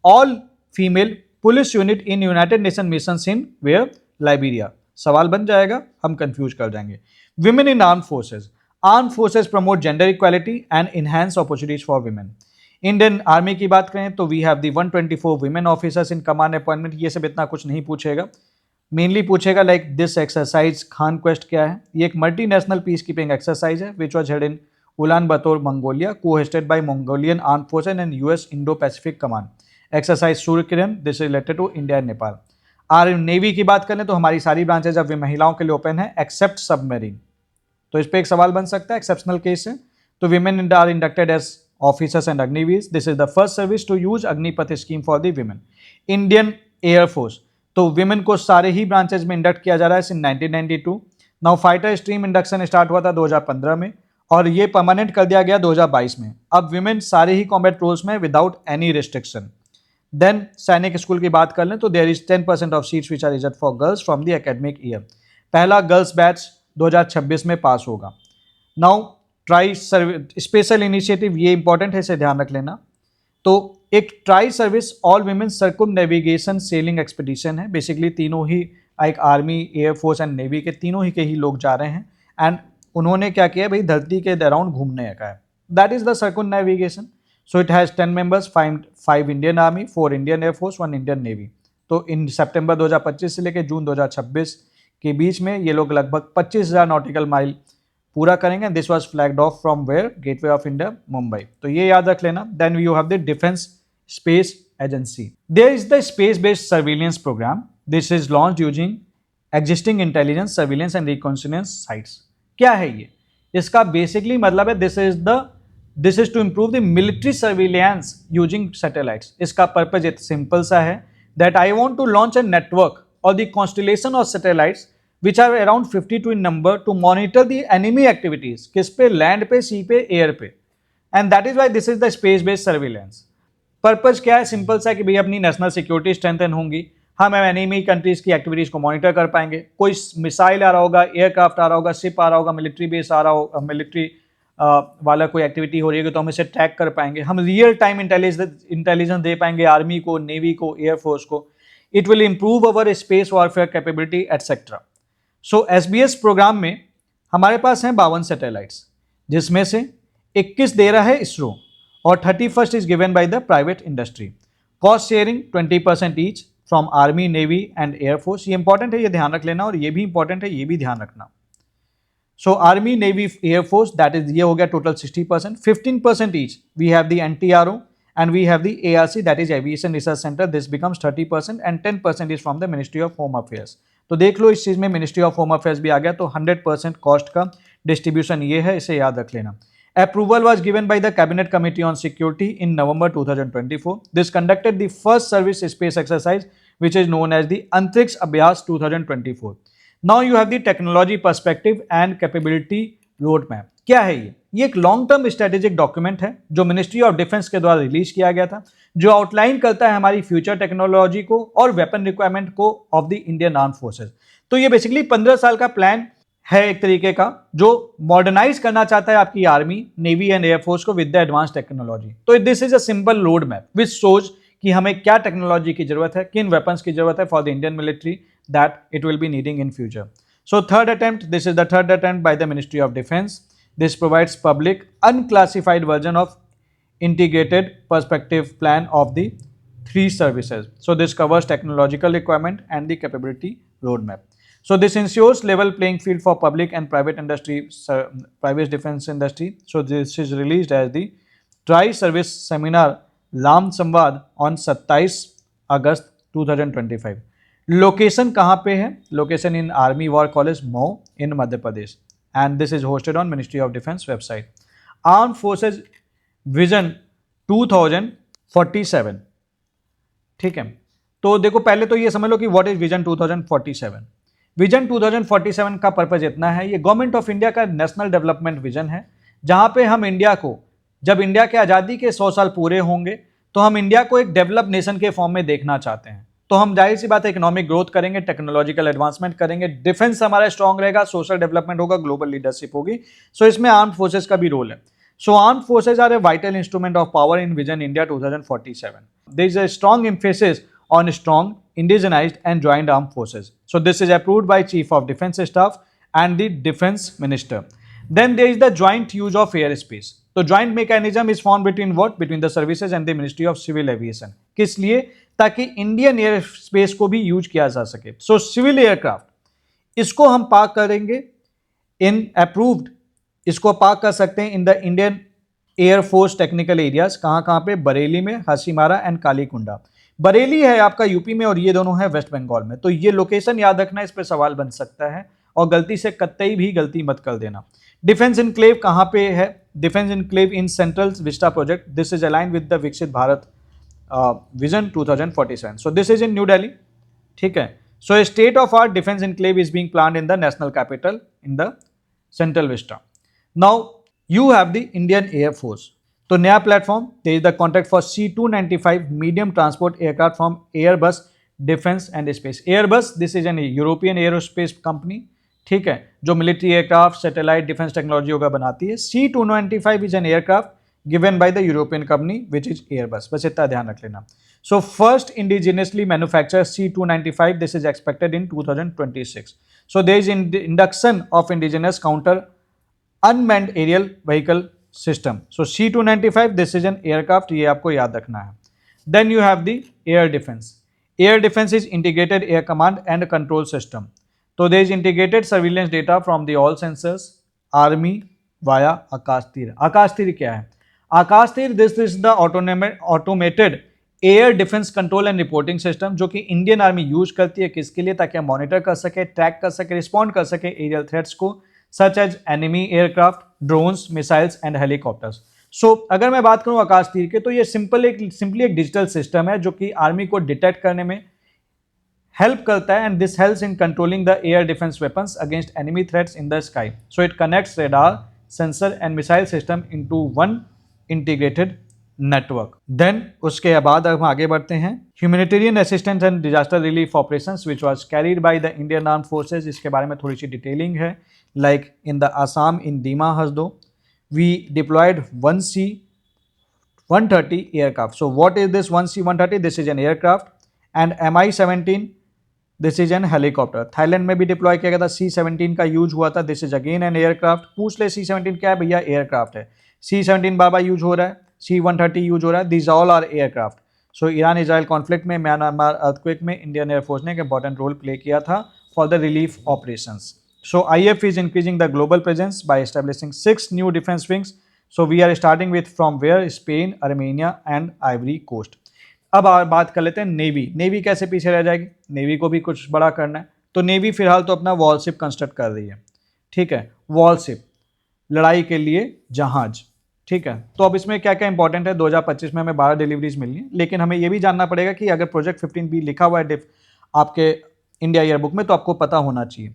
all-female police unit in United Nations missions in where? Liberia. सवाल बन जाएगा, हम कंफ्यूज कर जाएंगे. Women in armed forces. Armed forces promote gender equality and enhance opportunities for women. Indian army की बात करें तो we have the 124 women officers in command appointment. ये सब इतना कुछ नहीं पूछेगा, मेनली पूछेगा like this exercise Khaan Quest क्या है. ये एक मल्टीनेशनल पीस कीपिंग एक्सरसाइज है which was head in Ulaanbaatar Mongolia, co-hosted by Mongolian Armed Forces and US Indo-Pacific Command. Exercise Surya Kiran, this related to India and Nepal. आर नेवी की बात करें तो हमारी सारी ब्रांचेज अब महिलाओं के लिए ओपन है एक्सेप्ट सबमरीन. तो इस पर एक सवाल बन सकता है, एक्सेप्शनल केस है. तो women are inducted as officers and Agniveer. This is the first service to use Agnipath scheme for the women. Indian air force, तो विमेन को सारे ही ब्रांचेज में इंडक्ट किया जा रहा है since 1992. Now fighter stream induction start हुआ था 2015 में और ये परमानेंट कर दिया गया 2022 में. अब विमेन सारे ही कॉम्बैट रोल्स में without any restriction. Then Sainik school की बात कर लें तो there is 10% of seats which are reserved for girls from the academic year. पहला गर्ल्स बैच 2026 में पास होगा. नाउ ट्राई स्पेशल इनिशिएटिव, ये इंपॉर्टेंट है, इसे ध्यान रख लेना. तो एक tri service all women circumnavigation sailing expedition है. बेसिकली तीनों ही, एक आर्मी, एयरफोर्स एंड नेवी के तीनों ही के ही लोग जा रहे हैं एंड उन्होंने क्या किया भाई, धरती के अराउंड घूमने का है. That is the circumnavigation. So it has 10 members, 5 Indian army, 4 Indian air force, 1 Indian navy. तो इन सितंबर 2025 से लेकर जून 2026 के बीच में ये लोग लगभग 25,000 नॉटिकल माइल पूरा करेंगे. This was flagged off from where? Gateway of India, Mumbai. तो ये याद रख लेना. Then you have the defence space agency. There is the space based surveillance programme. This is launched using existing intelligence, surveillance and reconnaissance sites. क्या है ये? इसका बेसिकली मतलब है this is to improve the military surveillance using satellites. इसका पर्पज एक सिंपल सा है, that I want to launch a network और the constellation of satellites which are around 52 in number to monitor the enemy activities. किस पे? लैंड पे, सी पे, एयर पे. And that is why this is the space based surveillance. Purpose क्या है? सिंपल सा कि भाई अपनी नेशनल सिक्योरिटी स्ट्रेंथन होंगी, हम एनिमी कंट्रीज की एक्टिविटीज को मॉनिटर कर पाएंगे. कोई मिसाइल आ रहा होगा, एयरक्राफ्ट आ रहा होगा, शिप आ रहा होगा, मिलिट्री बेस आ रहा होगा, मिलिट्री वाला कोई एक्टिविटी हो रही है तो हम इसे ट्रैक कर पाएंगे. हम रियल टाइम इंटेलिजेंस दे पाएंगे आर्मी को, नेवी को, एयरफोर्स को. It will improve our space warfare capability etcetera. So SBS programme में हमारे पास हैं 52 सैटेलाइट्स, जिसमें से 21 दे रहा है इसरो और 31 is given by the private industry. Cost sharing 20% each from army, navy and air force. ये इंपॉर्टेंट है, ये ध्यान रख लेना. और ये भी इंपॉर्टेंट है, ये भी ध्यान रखना. So army, navy, air force, that is, ये हो गया total 60%. 15% each we have the NTRO and we have the ARC, that is Aviation Research Center. This becomes 30% and 10% is from the Ministry of Home Affairs. तो देख लो इस चीज़ में मिनिस्ट्री ऑफ होम अफेयर्स भी आ गया. तो 100% कॉस्ट का डिस्ट्रीब्यूशन ये है, इसे याद रख लेना. Approval was given by the cabinet committee on security in November 2024. This conducted the first service space exercise which is known as the Antariksh Abhyas 2024. Now you have the technology perspective and capability road map. क्या है ये? ये एक लॉन्ग टर्म स्ट्रेटेजिक डॉक्यूमेंट है जो मिनिस्ट्री ऑफ डिफेंस के द्वारा रिलीज किया गया था, जो आउटलाइन करता है हमारी फ्यूचर टेक्नोलॉजी को और वेपन रिक्वायरमेंट को of the Indian arm forces. तो ये बेसिकली 15 साल का प्लान है एक तरीके का, जो मॉडर्नाइज करना चाहता है आपकी आर्मी, नेवी एंड एयरफोर्स को विद द एडवांस टेक्नोलॉजी. तो this is a simple road map which shows कि हमें क्या टेक्नोलॉजी की जरूरत है, किन वेपन्स की जरूरत है for the Indian military that it will be needing in future. So third attempt, this is the third attempt by the ministry of defence. This provides public unclassified version of integrated perspective plan of the 3 services. So this covers technological requirement and the capability roadmap. So this ensures level playing field for public and private industry, private defense industry. So this is released as the Tri-Service Seminar Lam Samvad on 27 August 2025. Location कहाँ पे है? Location in Army War College, Mhow in Madhya Pradesh. And this is hosted on Ministry of Defense website. Armed Forces Vision 2047. ठीक है, तो देखो पहले तो ये समझ लो कि व्हाट इज विजन 2047। विजन 2047 का पर्पज इतना है, ये गवर्नमेंट ऑफ इंडिया का नेशनल डेवलपमेंट विजन है, जहां पे हम इंडिया को, जब इंडिया के आज़ादी के 100 साल पूरे होंगे तो हम इंडिया को एक डेवलप नेशन के फॉर्म में देखना चाहते हैं। तो हम जाहिर सी बात है इकोनॉमिक ग्रोथ करेंगे, टेक्नोलॉजिकल एडवांसमेंट करेंगे, डिफेंस हमारा स्ट्रांग रहेगा, सोशल डेवलपमेंट होगा, ग्लोबल लीडरशिप होगी। सो इसमें आर्म फोर्सेज का भी रोल है। So arm forces are a vital instrument of power in vision India 2047। There is a strong emphasis on strong, indigenized and joint armed forces. So this is approved by Chief of Defence Staff and the Defence Minister. Then there is the joint use of airspace. So joint mechanism is formed between what? Between the services and the Ministry of Civil Aviation. किस लिए? ताकि इंडियन एयर स्पेस को भी यूज किया जा सके। सो सिविल एयरक्राफ्ट इसको हम पार्क करेंगे इन अप्रूव्ड, इसको पार्क कर सकते हैं in the Indian air force technical areas. कहाँ पे? बरेली में, हासीमारा एंड कालीकुंडा। बरेली है आपका यूपी में और ये दोनों है वेस्ट बंगाल में। तो ये लोकेशन याद रखना, इस पर सवाल बन सकता है और गलती से कतई भी गलती मत कर देना। डिफेंस इनक्लेव कहाँ पे है? Defence enclave in Central Vista project. This is align with the Viksit Bharat vision 2047। So this is in New Delhi, ठीक है। So state of art defence enclave is being planned in the national capital in the Central Vista. Now you have the Indian air force. तो नया platform, there is the contract for C295 medium transport aircraft from Airbus defence and space. Airbus this is N European aerospace company, ठीक है, जो military aircraft, satellite, defence technology वगैरह बनाती है। C295 is an aircraft given by the European company which is Airbus. बस इतना ध्यान रख लेना। So first indigenously manufacture C295, this is expected in 2026। So there is induction of indigenous counter unmanned aerial vehicle system. So C295 this is an aircraft, ये आपको याद रखना है। Then you have the air defence. Air defence is integrated air command and control system. तो there is integrated surveillance data from the all sensors army via Akash Teer. Akash Teer क्या है? Akash Teer this is the automated air defence control and reporting system, जो कि इंडियन आर्मी यूज करती है। किसके लिए? ताकि हम मॉनिटर कर सके, ट्रैक कर सके, रिस्पॉन्ड कर सके एरियल थ्रेट्स को, such as enemy aircraft, drones, missiles and helicopters. So अगर मैं बात करूं आकाश तीर के, तो ये सिंपली एक डिजिटल सिस्टम है जो कि आर्मी को डिटेक्ट करने में हेल्प करता है, and this helps in controlling the air defence weapons against enemy threats in the sky. So it connects radar, sensor and missile system into one integrated network. Then उसके बाद अब हम आगे बढ़ते हैं। Humanitarian assistance and disaster relief operations which was carried by the Indian armed forces. इसके बारे में थोड़ी सी डिटेलिंग है। Like in the Assam in Dima Hasdo, we deployed 1C-130 aircraft. So what is this 1C-130? This is an aircraft, and Mi-17 this is an helicopter. Thailand में भी डिप्लॉय किया गया था, C-17 का यूज हुआ था। This is again an aircraft. पूछ ले C-17 क्या है भैया? एयरक्राफ्ट है। C-17 बार बार यूज हो रहा है, C-130 यूज हो रहा है। This all are aircraft. So Iran Israel conflict में, म्यांमार अर्थक्वेक में इंडियन एयरफोर्स ने एक इंपॉर्टेंट रोल प्ले किया था for the relief operations. So IF is increasing the global presence by establishing 6 new defense wings. So we are starting with from where? Spain, Armenia and Ivory Coast. अब बात कर लेते हैं नेवी। नेवी कैसे पीछे रह जाएगी? नेवी को भी कुछ बड़ा करना है। तो नेवी फिलहाल तो अपना वॉरशिप कंस्ट्रक्ट कर रही है, ठीक है, वॉरशिप, लड़ाई के लिए जहाज, ठीक है। तो अब इसमें क्या क्या इंपॉर्टेंट है? 2025 में हमें 12 डिलीवरीज मिलनी है, लेकिन हमें यह भी जानना पड़ेगा कि अगर प्रोजेक्ट 15B लिखा हुआ है आपके इंडिया ईयरबुक में तो आपको पता होना चाहिए।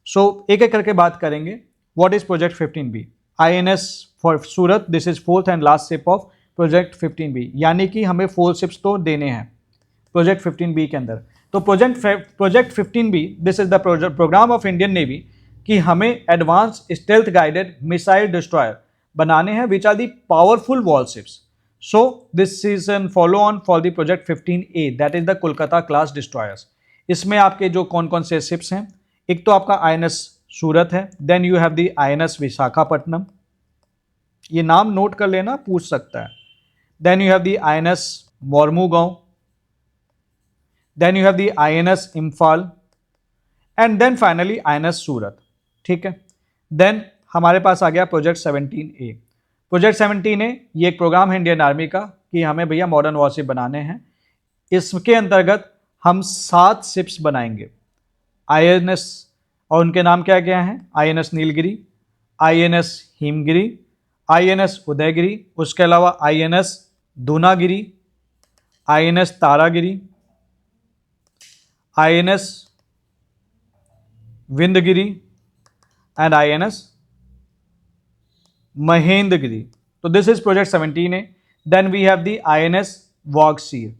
सो एक एक करके बात करेंगे। What is project 15B? INS for Surat, this is fourth and last ship of project 15B, यानी कि हमें 4 शिप्स तो देने हैं प्रोजेक्ट 15B के अंदर। तो project 15B this is the programme of Indian navy कि हमें advance stealth guided missile destroyer बनाने हैं which are the powerful war ships. So this is an follow on for the project 15A, that is the Kolkata class destroyers. इसमें आपके जो कौन कौन से शिप्स हैं? एक तो आपका INS सूरत है, then you have the INS Visakhapatnam, ये नाम नोट कर लेना, पूछ सकता है। Then you have the INS Mormugao, then you have the INS Imphal and then finally INS Surat, ठीक है। देन हमारे पास आ गया प्रोजेक्ट 17A। प्रोजेक्ट 17A ये एक प्रोग्राम है इंडियन आर्मी का कि हमें भैया मॉडर्न वॉरशिप बनाने हैं। इसके अंतर्गत हम 7 शिप्स बनाएंगे। INS और उनके नाम क्या क्या हैं? INS Nilgiri, INS Himgiri, INS Udayagiri, उसके अलावा INS Dunagiri, INS Taragiri, INS Vindhyagiri and INS Mahendragiri. तो this is project 17A। Then we have the INS Vaghsheer.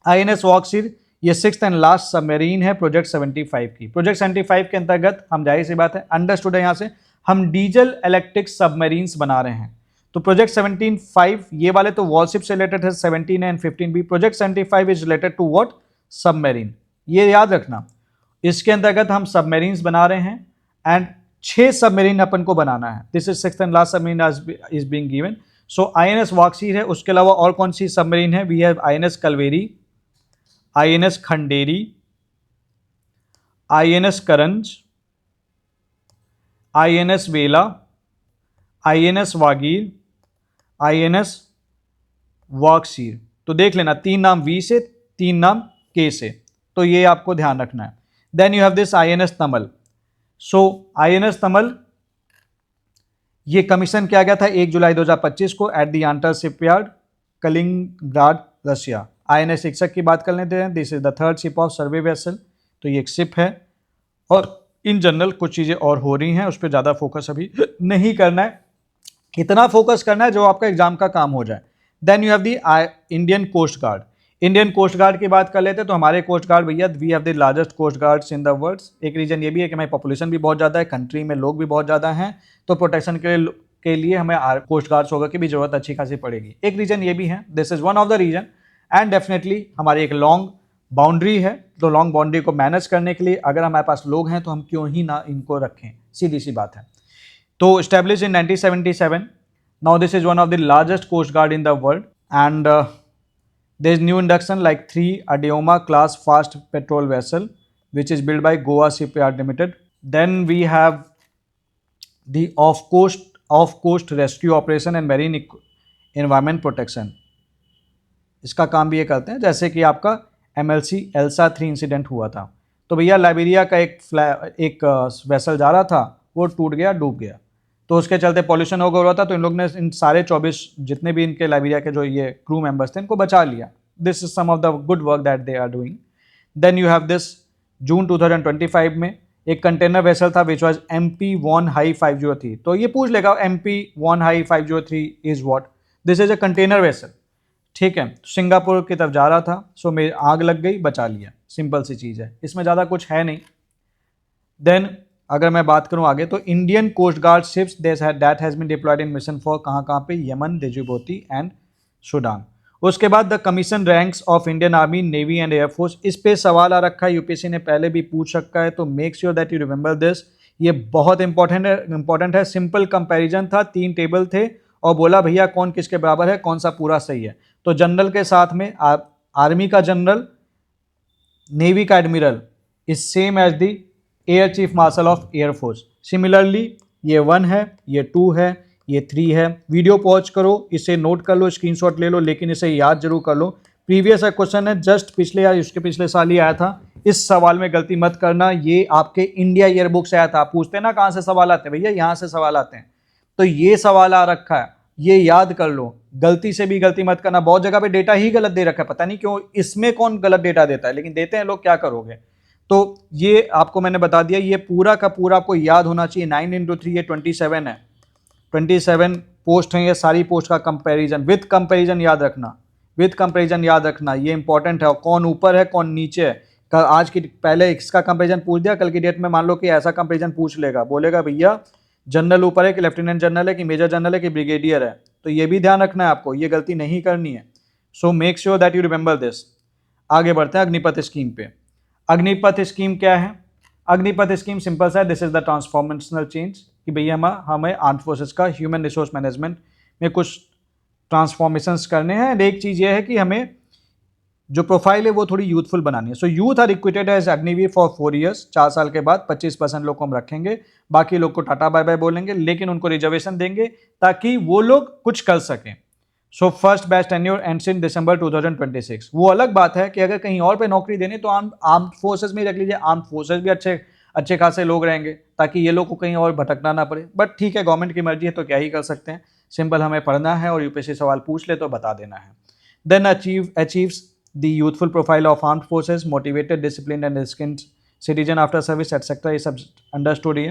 INS Vaghsheer ये 6th एंड लास्ट सबमरीन है प्रोजेक्ट 75 की। प्रोजेक्ट 75 के अंतर्गत हम जाहिर सी बात है अंडरस्टूड है, यहाँ से हम डीजल इलेक्ट्रिक सबमरीन्स बना रहे हैं। तो प्रोजेक्ट 17-5 ये वाले तो वॉरशिप से रिलेटेड है, 17 एंड 15 भी। Project 75 is related to what? Submarine. ये याद रखना, इसके अंतर्गत हम सबमरीन्स बना रहे हैं एंड 6 सबमरीन अपन को बनाना है। This is 6th and last submarine is being given. So INS Vagsheer है, उसके अलावा और कौन सी सबमरीन है? We have INS Kalvari, INS Khanderi, INS Karanj, INS Vela, INS Vagir, INS Vagsheer. तो देख लेना, 3 नाम वी से, 3 नाम के से, तो ये आपको ध्यान रखना है। Then you have this INS Tamal. सो INS तमल ये कमीशन किया गया था 1 जुलाई 2025 को at the Yantar shipyard, Kaliningrad, Russia. INS Ikshak की बात कर लेते हैं। This is the third ship of survey vessel. तो ये एक शिप है और इन जनरल कुछ चीज़ें और हो रही हैं, उस पर ज़्यादा फोकस अभी नहीं करना है, इतना फोकस करना है जो आपका एग्जाम का काम हो जाए। Then you have the Indian coast guard. Indian coast guard की बात कर लेते हैं तो हमारे कोस्ट गार्ड भैया, we have the largest coast guards in the world. एक रीजन ये भी है कि हमारी पॉपुलेशन भी बहुत ज़्यादा है, कंट्री में लोग भी बहुत ज़्यादा हैं, तो प्रोटेक्शन के लिए हमें कोस्ट गार्ड्स होगा की भी जरूरत अच्छी खासी पड़ेगी। एक रीजन ये भी है, this is one of the reason. And definitely हमारी एक लॉन्ग बाउंड्री है, तो लॉन्ग बाउंड्री को मैनेज करने के लिए अगर हमारे पास लोग हैं तो हम क्यों ही ना इनको रखें, सीधी सी बात है। तो establish in 1977। Now this is one of the largest coast guard in the world and there is new induction like 3 Adioma class fast petrol vessel which is built by Goa Shipyard Limited. Then we have the off coast rescue operation and marine environment protection. इसका काम भी ये करते हैं, जैसे कि आपका MLC एल्सा 3 इंसिडेंट हुआ था। तो भैया लाइबेरिया का एक वेसल जा रहा था, वो टूट गया, डूब गया, तो उसके चलते पॉल्यूशन हो रहा था, तो इन लोग ने इन सारे 24 जितने भी इनके लाइबेरिया के जो ये क्रू मेंबर्स थे इनको बचा लिया। This is some of the good work that they are doing. Then you have this June 2025 में एक कंटेनर वेसल था which was MP Wan Hai 503। तो ये पूछ लेगा MP Wan Hai 503 is what? This is a container vessel, ठीक है। सिंगापुर की तरफ जा रहा था, सो मेरी आग लग गई, बचा लिया, सिंपल सी चीज़ है, इसमें ज़्यादा कुछ है नहीं। देन अगर मैं बात करूं आगे तो Indian coast guard ships that has been deployed in mission for कहाँ पे? Yemen, Djibouti and Sudan. उसके बाद the commission ranks of Indian army, navy and air force. इस पे सवाल आ रखा है, यूपीएससी ने पहले भी पूछ रखा है, तो make sure that you remember this. ये बहुत इंपॉर्टेंट है। सिंपल कंपैरिजन था, 3 टेबल थे और बोला भैया कौन किसके बराबर है, कौन सा पूरा सही है। तो जनरल के साथ में आर्मी का जनरल, नेवी का admiral is same as the air chief marshal of air force. Similarly ये 1 है, ये 2 है, ये 3 है। वीडियो पॉज करो, इसे नोट कर लो, स्क्रीनशॉट ले लो, लेकिन इसे याद जरूर कर लो। प्रीवियस क्वेश्चन है, जस्ट पिछले या उसके पिछले साल ही आया था। इस सवाल में गलती मत करना, ये आपके इंडिया ईयर बुक से आया था। पूछते ना कहाँ से सवाल आते हैं, भैया यहाँ से सवाल आते हैं, तो ये सवाल आ रखा है, ये याद कर लो। गलती से भी गलती मत करना, बहुत जगह पे डेटा ही गलत दे रखा है, पता नहीं क्यों, इसमें कौन गलत डेटा देता है, लेकिन देते हैं लोग, क्या करोगे। तो ये आपको मैंने बता दिया, ये पूरा का पूरा आपको याद होना चाहिए। 9 × 3 ये 27 है, 27 पोस्ट हैं, ये सारी पोस्ट का कंपैरिजन विथ कंपैरिजन याद रखना, विथ कंपैरिजन याद रखना, ये इंपॉर्टेंट है। कौन ऊपर है कौन नीचे है, आज की पहले इसका कंपैरिजन पूछ दिया, कल की डेट में मान लो कि ऐसा कंपैरिजन पूछ लेगा, बोलेगा भैया जनरल ऊपर है कि लेफ्टिनेंट जनरल है कि मेजर जनरल है कि ब्रिगेडियर है, तो ये भी ध्यान रखना है आपको, ये गलती नहीं करनी है। So make sure that you remember this. आगे बढ़ते हैं अग्निपथ स्कीम पे। अग्निपथ स्कीम क्या है? अग्निपथ स्कीम सिंपल सा है, this is the transformational change, कि भैया हमें आर्म फोर्सेस का ह्यूमन रिसोर्स मैनेजमेंट में कुछ ट्रांसफॉर्मेशंस करने हैं। एक चीज़ ये है कि हमें जो प्रोफाइल है वो थोड़ी यूथफुल बनानी है। So youth are equated as Agniveer for 4 years, 4 साल के बाद 25% लोग को हम रखेंगे, बाकी लोग को टाटा बाय बाय बोलेंगे, लेकिन उनको रिजर्वेशन देंगे ताकि वो लोग कुछ कर सकें। So first batch tenure ends in December 2026। वो अलग बात है कि अगर कहीं और पे नौकरी देनी तो आर्म फोर्सेज में ही रख लीजिए, आर्म फोर्सेज भी अच्छे खासे लोग रहेंगे ताकि ये लोग को कहीं और भटकना ना पड़े। बट ठीक है, गवर्नमेंट की मर्जी है तो क्या ही कर सकते हैं, सिंपल हमें पढ़ना है और यूपीएससी सवाल पूछ ले तो बता देना है। Then achieves the youthful profile of armed forces, motivated, disciplined and skilled citizen after service, etc. ये सब अंडरस्टूड है।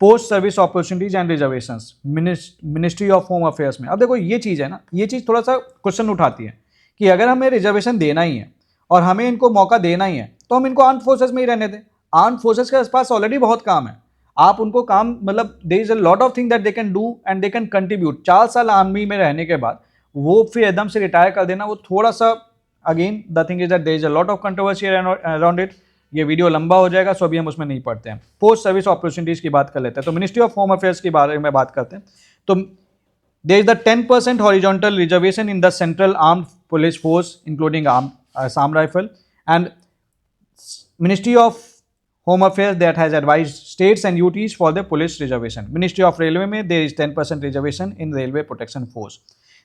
Post service opportunities and reservations, ministry of home affairs में। अब देखो ये चीज़ है ना, ये चीज़ थोड़ा सा क्वेश्चन उठाती है कि अगर हमें रिजर्वेशन देना ही है और हमें इनको मौका देना ही है तो हम इनको आर्म फोर्सेस में ही रहने दें। आर्म फोर्सेस के पास ऑलरेडी बहुत काम है, आप उनको काम मतलब there is a lot of thing that they can do and they can contribute. 4 साल आर्मी में रहने के बाद वो फिर एकदम से रिटायर कर देना, वो थोड़ा सा again the thing is that there is a lot of controversy around it. ये वीडियो लंबा हो जाएगा, सो अभी हम उसमें नहीं पढ़ते हैं। पोस्ट सर्विस अपॉर्चुनिटीज की बात कर लेते हैं। तो मिनिस्ट्री ऑफ होम अफेयर्स के बारे में बात करते हैं। तो there is the 10% horizontal reservation in the central armed police force including Assam rifle, and ministry of home affairs that has advised states and UTs for the police reservation. Ministry of Railway में there is 10% reservation in railway protection force.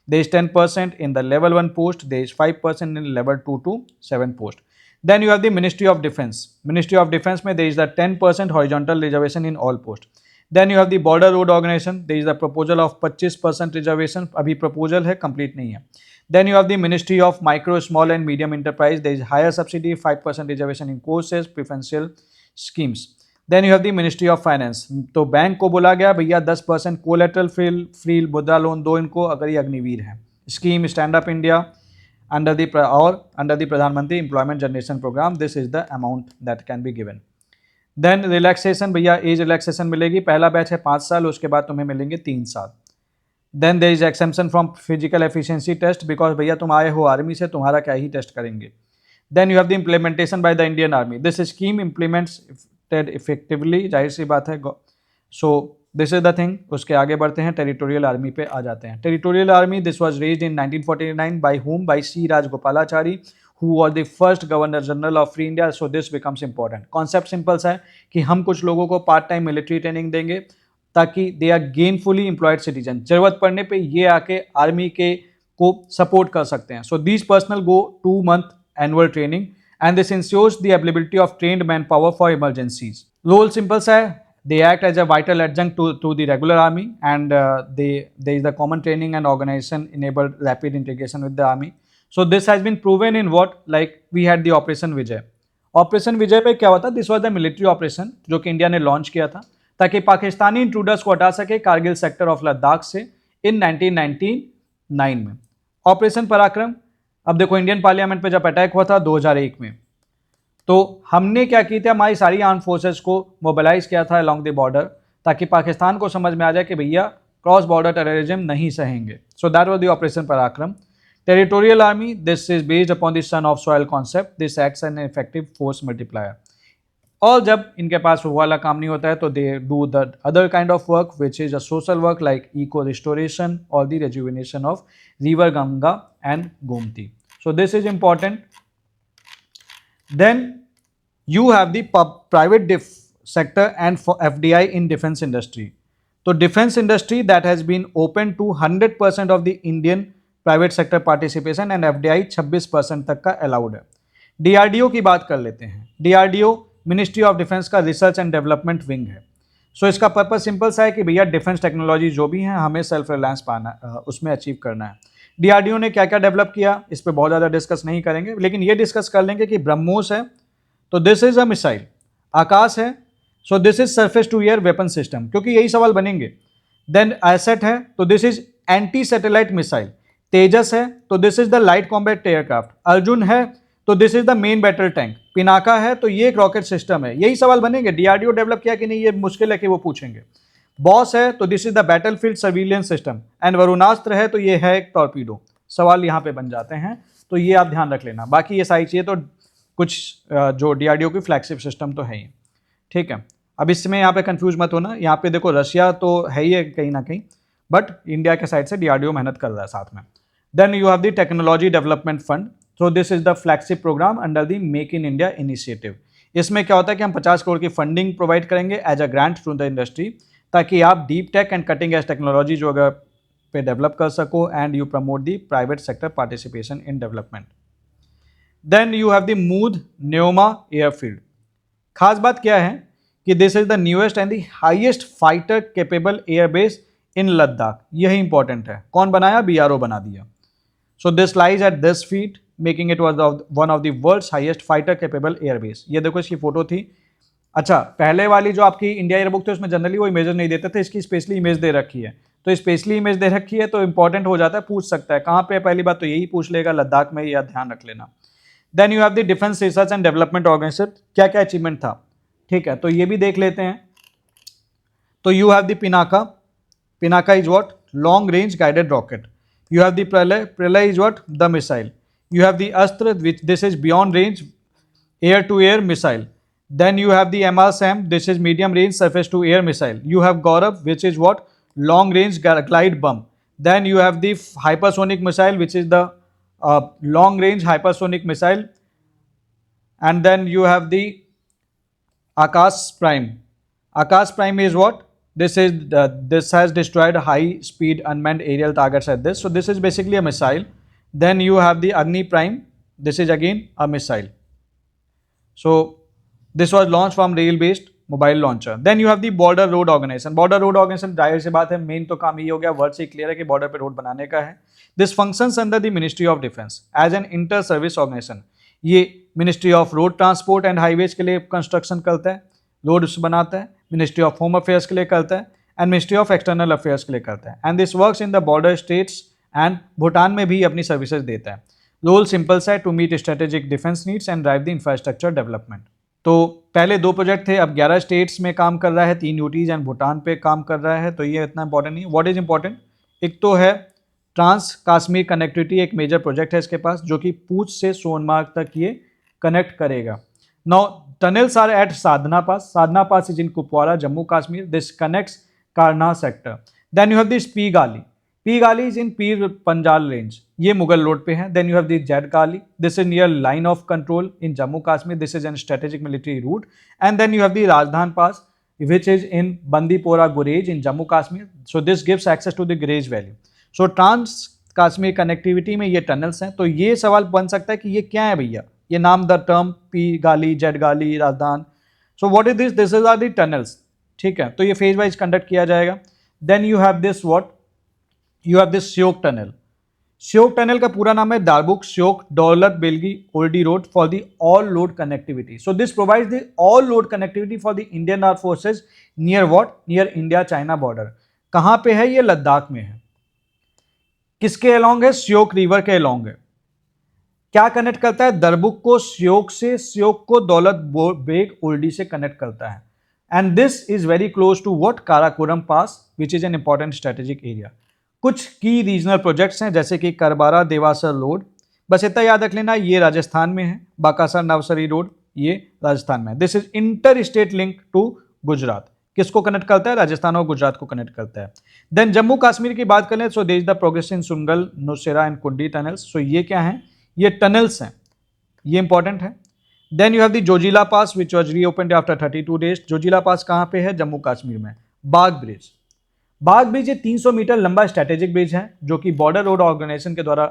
There is 10% in the level 1 post. There is 5% in level 2 to 7 post. Then you have the Ministry of Defence. Ministry of Defence में there is the 10% horizontal reservation in all posts. Then you have the Border Road Organization. There is the proposal of 25% reservation. अभी proposal है, complete नहीं है. Then you have the Ministry of Micro, Small and Medium Enterprise. There is higher subsidy, 5% reservation in courses, preferential schemes. Then you have the ministry of finance. तो बैंक को बोला गया भैया 10% कोलेटरल फ्री मुद्रा लोन दो इनको अगर ये अग्निवीर हैं। Scheme stand up India under the Pradhan Mantri employment generation programme, this is the amount that can be given. Then relaxation, भैया एज रिलैक्सेशन मिलेगी, पहला बैच है 5 साल, उसके बाद तुम्हें मिलेंगे 3 साल। Then there is exemption from physical efficiency test, because भैया तुम आए हो आर्मी से, तुम्हारा क्या ही टेस्ट करेंगे। Then you have the implementation by the Indian Army. This scheme implemented effectively, जाहिर सी बात है। So this is the thing। उसके आगे बढ़ते हैं, टेरिटोरियल आर्मी पे आ जाते हैं। Territorial army, this was raised in 1949 by whom? By C. Rajagopalachari, who was the first Governor General of Free India. So this becomes important। Concept simple सा है कि हम कुछ लोगों को पार्ट टाइम मिलिट्री ट्रेनिंग देंगे ताकि they are gainfully employed citizen, जरूरत पड़ने पे ये आके आर्मी के को सपोर्ट कर सकते हैं। So these personal go 2 month annual training and this ensures the availability of trained manpower for emergencies. Role simple सा है, they act as a vital adjunct to the regular army and there is the common training and organization enabled rapid integration with the army. So this has been proven in what, like we had the Operation Vijay. Operation Vijay पे क्या हुआ था? This was the military operation जो कि इंडिया ने लॉन्च किया था ताकि पाकिस्तानी इंट्रूडर्स को हटा सके कारगिल सेक्टर ऑफ लद्दाख से इन 1999 में। ऑपरेशन पराक्रम, अब देखो इंडियन पार्लियामेंट पे जब अटैक हुआ था 2001 में, तो हमने क्या की थी, हमारी सारी आर्म फोर्सेस को मोबिलाइज किया था अलोंग द बॉर्डर ताकि पाकिस्तान को समझ में आ जाए कि भैया क्रॉस बॉर्डर टेररिज्म नहीं सहेंगे। So that was the operation Parakram. Territorial army, this is based upon the son of soil concept, this acts an effective force multiplier. और जब इनके पास वो वाला काम नहीं होता है तो they do the other kind of work which is a social work like eco restoration और the rejuvenation of river Ganga and Gomti. So this is important. Then you have the private sector and for FDI in defense industry. So defense industry that has been open to 100% of the Indian private sector participation and FDI 26% तक का allowed है। DRDO की बात कर लेते हैं। DRDO मिनिस्ट्री ऑफ डिफेंस का रिसर्च एंड डेवलपमेंट विंग है। सो इसका पर्पज सिंपल सा है कि भैया डिफेंस टेक्नोलॉजी जो भी है हमें सेल्फ रिलायंस पाना, उसमें अचीव करना है। डीआरडीओ ने क्या क्या डेवलप किया इस पर बहुत ज़्यादा डिस्कस नहीं करेंगे, लेकिन ये डिस्कस कर लेंगे कि ब्रह्मोस है तो this is a missile, Akash है so this is surface to air weapon system, क्योंकि यही सवाल बनेंगे। देन एसेट है तो this is anti satellite missile, Tejas है तो this is the light combat aircraft, Arjun है तो this is the main battle tank, Pinaka है तो ये एक रॉकेट सिस्टम है। यही सवाल बनेंगे, डीआरडीओ डेवलप किया कि नहीं ये मुश्किल है कि वो पूछेंगे। बॉस है तो this is the battlefield surveillance system, and Varunastra है तो ये है एक टॉर्पीडो। सवाल यहाँ पे बन जाते हैं, तो ये आप ध्यान रख लेना। बाकी ये सारी चीज़ें तो कुछ जो डीआरडीओ की फ्लैगशिप सिस्टम तो है ही, ठीक है। अब इसमें यहाँ पे कंफ्यूज मत होना, यहाँ पे देखो रशिया तो है ही है कहीं ना कहीं, बट इंडिया के साइड से डीआरडीओ मेहनत कर रहा है साथ में। Then you have the technology development fund, so this is the flagship programme under the make in India initiative. इसमें क्या होता है कि हम 50 करोड़ की फंडिंग प्रोवाइड करेंगे as a grant to the industry, ताकि आप deep tech and cutting edge technology जो अगर पे डेवलप कर सको, and you promote the private sector participation in development. Then you have the Mudh Nyoma airfield. खास बात क्या है कि this is the newest and the highest fighter capable airbase in Ladakh. यही इंपॉर्टेंट है, कौन बनाया? बीआरओ बना दिया। So this lies at this feet, making it one of the world's highest fighter capable airbase. ये देखो इसकी फोटो थी। अच्छा, पहले वाली जो आपकी इंडिया एयरबुक थी उसमें जनरली वो इमेजेस नहीं देते थे, इसकी स्पेशली इमेज दे रखी है। तो स्पेशली इमेज दे रखी है तो इंपॉर्टेंट हो जाता है, पूछ सकता है कहाँ पे, पहली बात तो यही पूछ लेगा, लद्दाख में, या ध्यान रख लेना। Then you have the defence research and development organisation, क्या क्या अचीवमेंट था, ठीक है, तो ये भी देख लेते हैं। तो you have the Pinaka, Pinaka is what, long range guided rocket. You have the Pralay, Pralay is what, the missile. You have the Astra, which this is beyond range air to air missile. Then you have the MRSAM, this is medium range surface to air missile. You have Gaurav, which is what, long range glide bomb. Then you have the hypersonic missile, which is the long range hypersonic missile. And then you have the Akash Prime. Akash Prime is what, this has destroyed high speed unmanned aerial targets at this, so this is basically a missile. Then you have the Agni Prime, this is again a missile. So this was launched from rail-based mobile launcher. Then you have the border road organization. Border road organization जाहिर सी बात है, मेन तो काम ये हो गया, वर्ड से क्लियर है कि बॉर्डर पे रोड बनाने का है। This functions under the ministry of defence as an inter service organisation. ये ministry of road transport and highways के लिए कंस्ट्रक्शन करता है, रोड्स बनाता है, मिनिस्ट्री ऑफ होम अफेयर्स के लिए करता है, and ministry of external affairs के लिए करता है। And this works in the border states and Bhutan में भी अपनी सर्विसेज देता है। रोल सिंपल सा है, to meet strategic defence needs and drive the infrastructure development. तो पहले 2 प्रोजेक्ट थे, अब 11 स्टेट्स में काम कर रहा है, 3 यूटीज एंड भूटान पे काम कर रहा है, तो ये इतना इंपॉर्टेंट नहीं। व्हाट इज इंपॉर्टेंट, एक तो है ट्रांस कश्मीर कनेक्टिविटी, एक मेजर प्रोजेक्ट है इसके पास जो कि पूंछ से सोनमार्ग तक ये कनेक्ट करेगा। Now tunnels are at Sadhna pass, Sadhna pass is in Kupwara Jammu Kashmir, this connects Karnah sector. Then you have this P Gali, P Gali is in Pir Panjal range, ये मुगल रोड पे है। Then you have the Z Gali, this is near line of control in Jammu Kashmir, this is an strategic military route. And then you have the Rajdhan pass which is in Bandipora Gurez in Jammu Kashmir, so this gives access to the Gurez Valley. So trans Kashmir connectivity में ये टनल्स हैं। तो ये सवाल बन सकता है कि ये क्या है भैया, ये नाम the term P Gali, Z Gali, Rajdhan, so what is this, this is are the tunnels, ठीक है। तो ये फेज वाइज कंडक्ट किया जाएगा। Then you have this what, you have this Shyok tunnel. Shyok tunnel का पूरा नाम है Darbuk Shyok Daulat Beg Oldie road for the all load connectivity. So this provides the all load connectivity for the Indian arm forces near what, near India China border. कहां पे है ये, लद्दाख में है। किसके अलोंग है, श्योक रिवर के अलोंग है। क्या कनेक्ट करता है, दरबुक को श्योक से, श्योक को दौलत बेग ओल्डी से कनेक्ट करता है। And this is very close to what, Karakoram pass which is an important strategic area. कुछ की रीजनल प्रोजेक्ट्स हैं जैसे कि करबारा देवासर रोड, बस इतना याद रख लेना, ये राजस्थान में है। बाकासर नवसरी रोड ये राजस्थान में है। This is inter state link to Gujarat, किसको कनेक्ट करता है, राजस्थान और गुजरात को कनेक्ट करता है। देन जम्मू कश्मीर की बात करें, so there is the progress in Sungal, Naushera and Kundi tunnels. So ये क्या है, ये टनल्स हैं, ये इंपॉर्टेंट है। Then you have the Zojila pass which was reopened after 32 days. Zojila pass कहाँ पे है, जम्मू कश्मीर में। बाघ ब्रिज, बाघ ब्रिज ये 300 मीटर लंबा स्ट्रेटेजिक ब्रिज है जो कि बॉर्डर रोड ऑर्गेनाइजेशन के द्वारा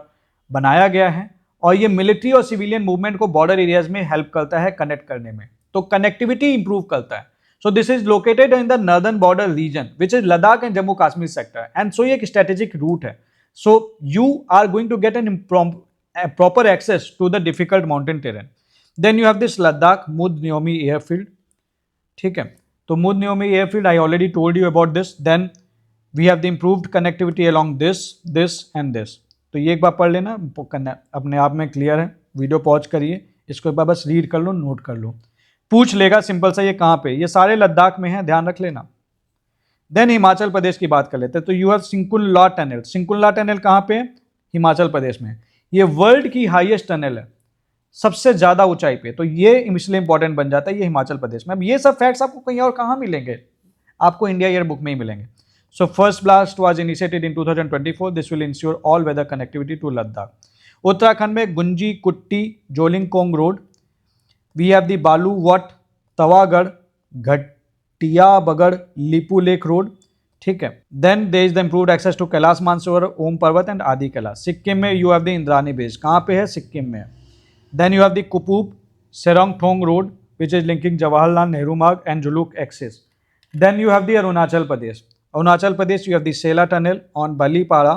बनाया गया है, और ये मिलिट्री और सिविलियन मूवमेंट को बॉर्डर एरियाज में हेल्प करता है कनेक्ट करने में, तो कनेक्टिविटी इंप्रूव करता है। So this is located in the northern border region which is Ladakh and Jammu Kashmir sector, and so ये एक स्ट्रेटेजिक रूट है। So you are going to get an proper access to the difficult mountain terrain. Then you have this Ladakh Mudh Nyoma airfield, ठीक है। तो Mudh Nyoma airfield I already told you about this. Then we have the improved connectivity along this, this and this. तो ये एक बार पढ़ लेना, अपने आप में क्लियर है। वीडियो पॉज करिए, इसको एक बार बस रीड कर लो, नोट कर लो, पूछ लेगा सिंपल सा ये कहाँ पे, ये सारे लद्दाख में है, ध्यान रख लेना। देन हिमाचल प्रदेश की बात कर लेते हैं। तो यू हैव सिंकुल्ला टनल। सिंकुल्ला टनल कहाँ पे, हिमाचल प्रदेश में। ये वर्ल्ड की हाईएस्ट टनल है, सबसे ज्यादा ऊंचाई पे, तो ये इसलिए इंपॉर्टेंट बन जाता है ये हिमाचल प्रदेश में। अब ये सब फैक्ट्स आपको कहीं और कहाँ मिलेंगे, आपको इंडिया ईयर बुक में ही मिलेंगे। So first blast was initiated in 2024. This will ensure all weather connectivity to Ladakh. Uttarakhand में Gunji Kutti Jolingkong road. We have the Baluwat तवागढ़ घटियाबगढ़ लिपू लेक रोड, ठीक है। Then there is the improved access to Kailash Mansarovar ओम पर्वत एंड आदि कैलाश। सिक्किम में you have the Indrani bridge, कहाँ पे है, सिक्किम में। Then you have the Kupup Serongthong road which is linking Jawaharlal Nehru Marg and Zuluk axis. Then you have the Arunachal Pradesh. Arunachal Pradesh, you have the Sela tunnel on Balipara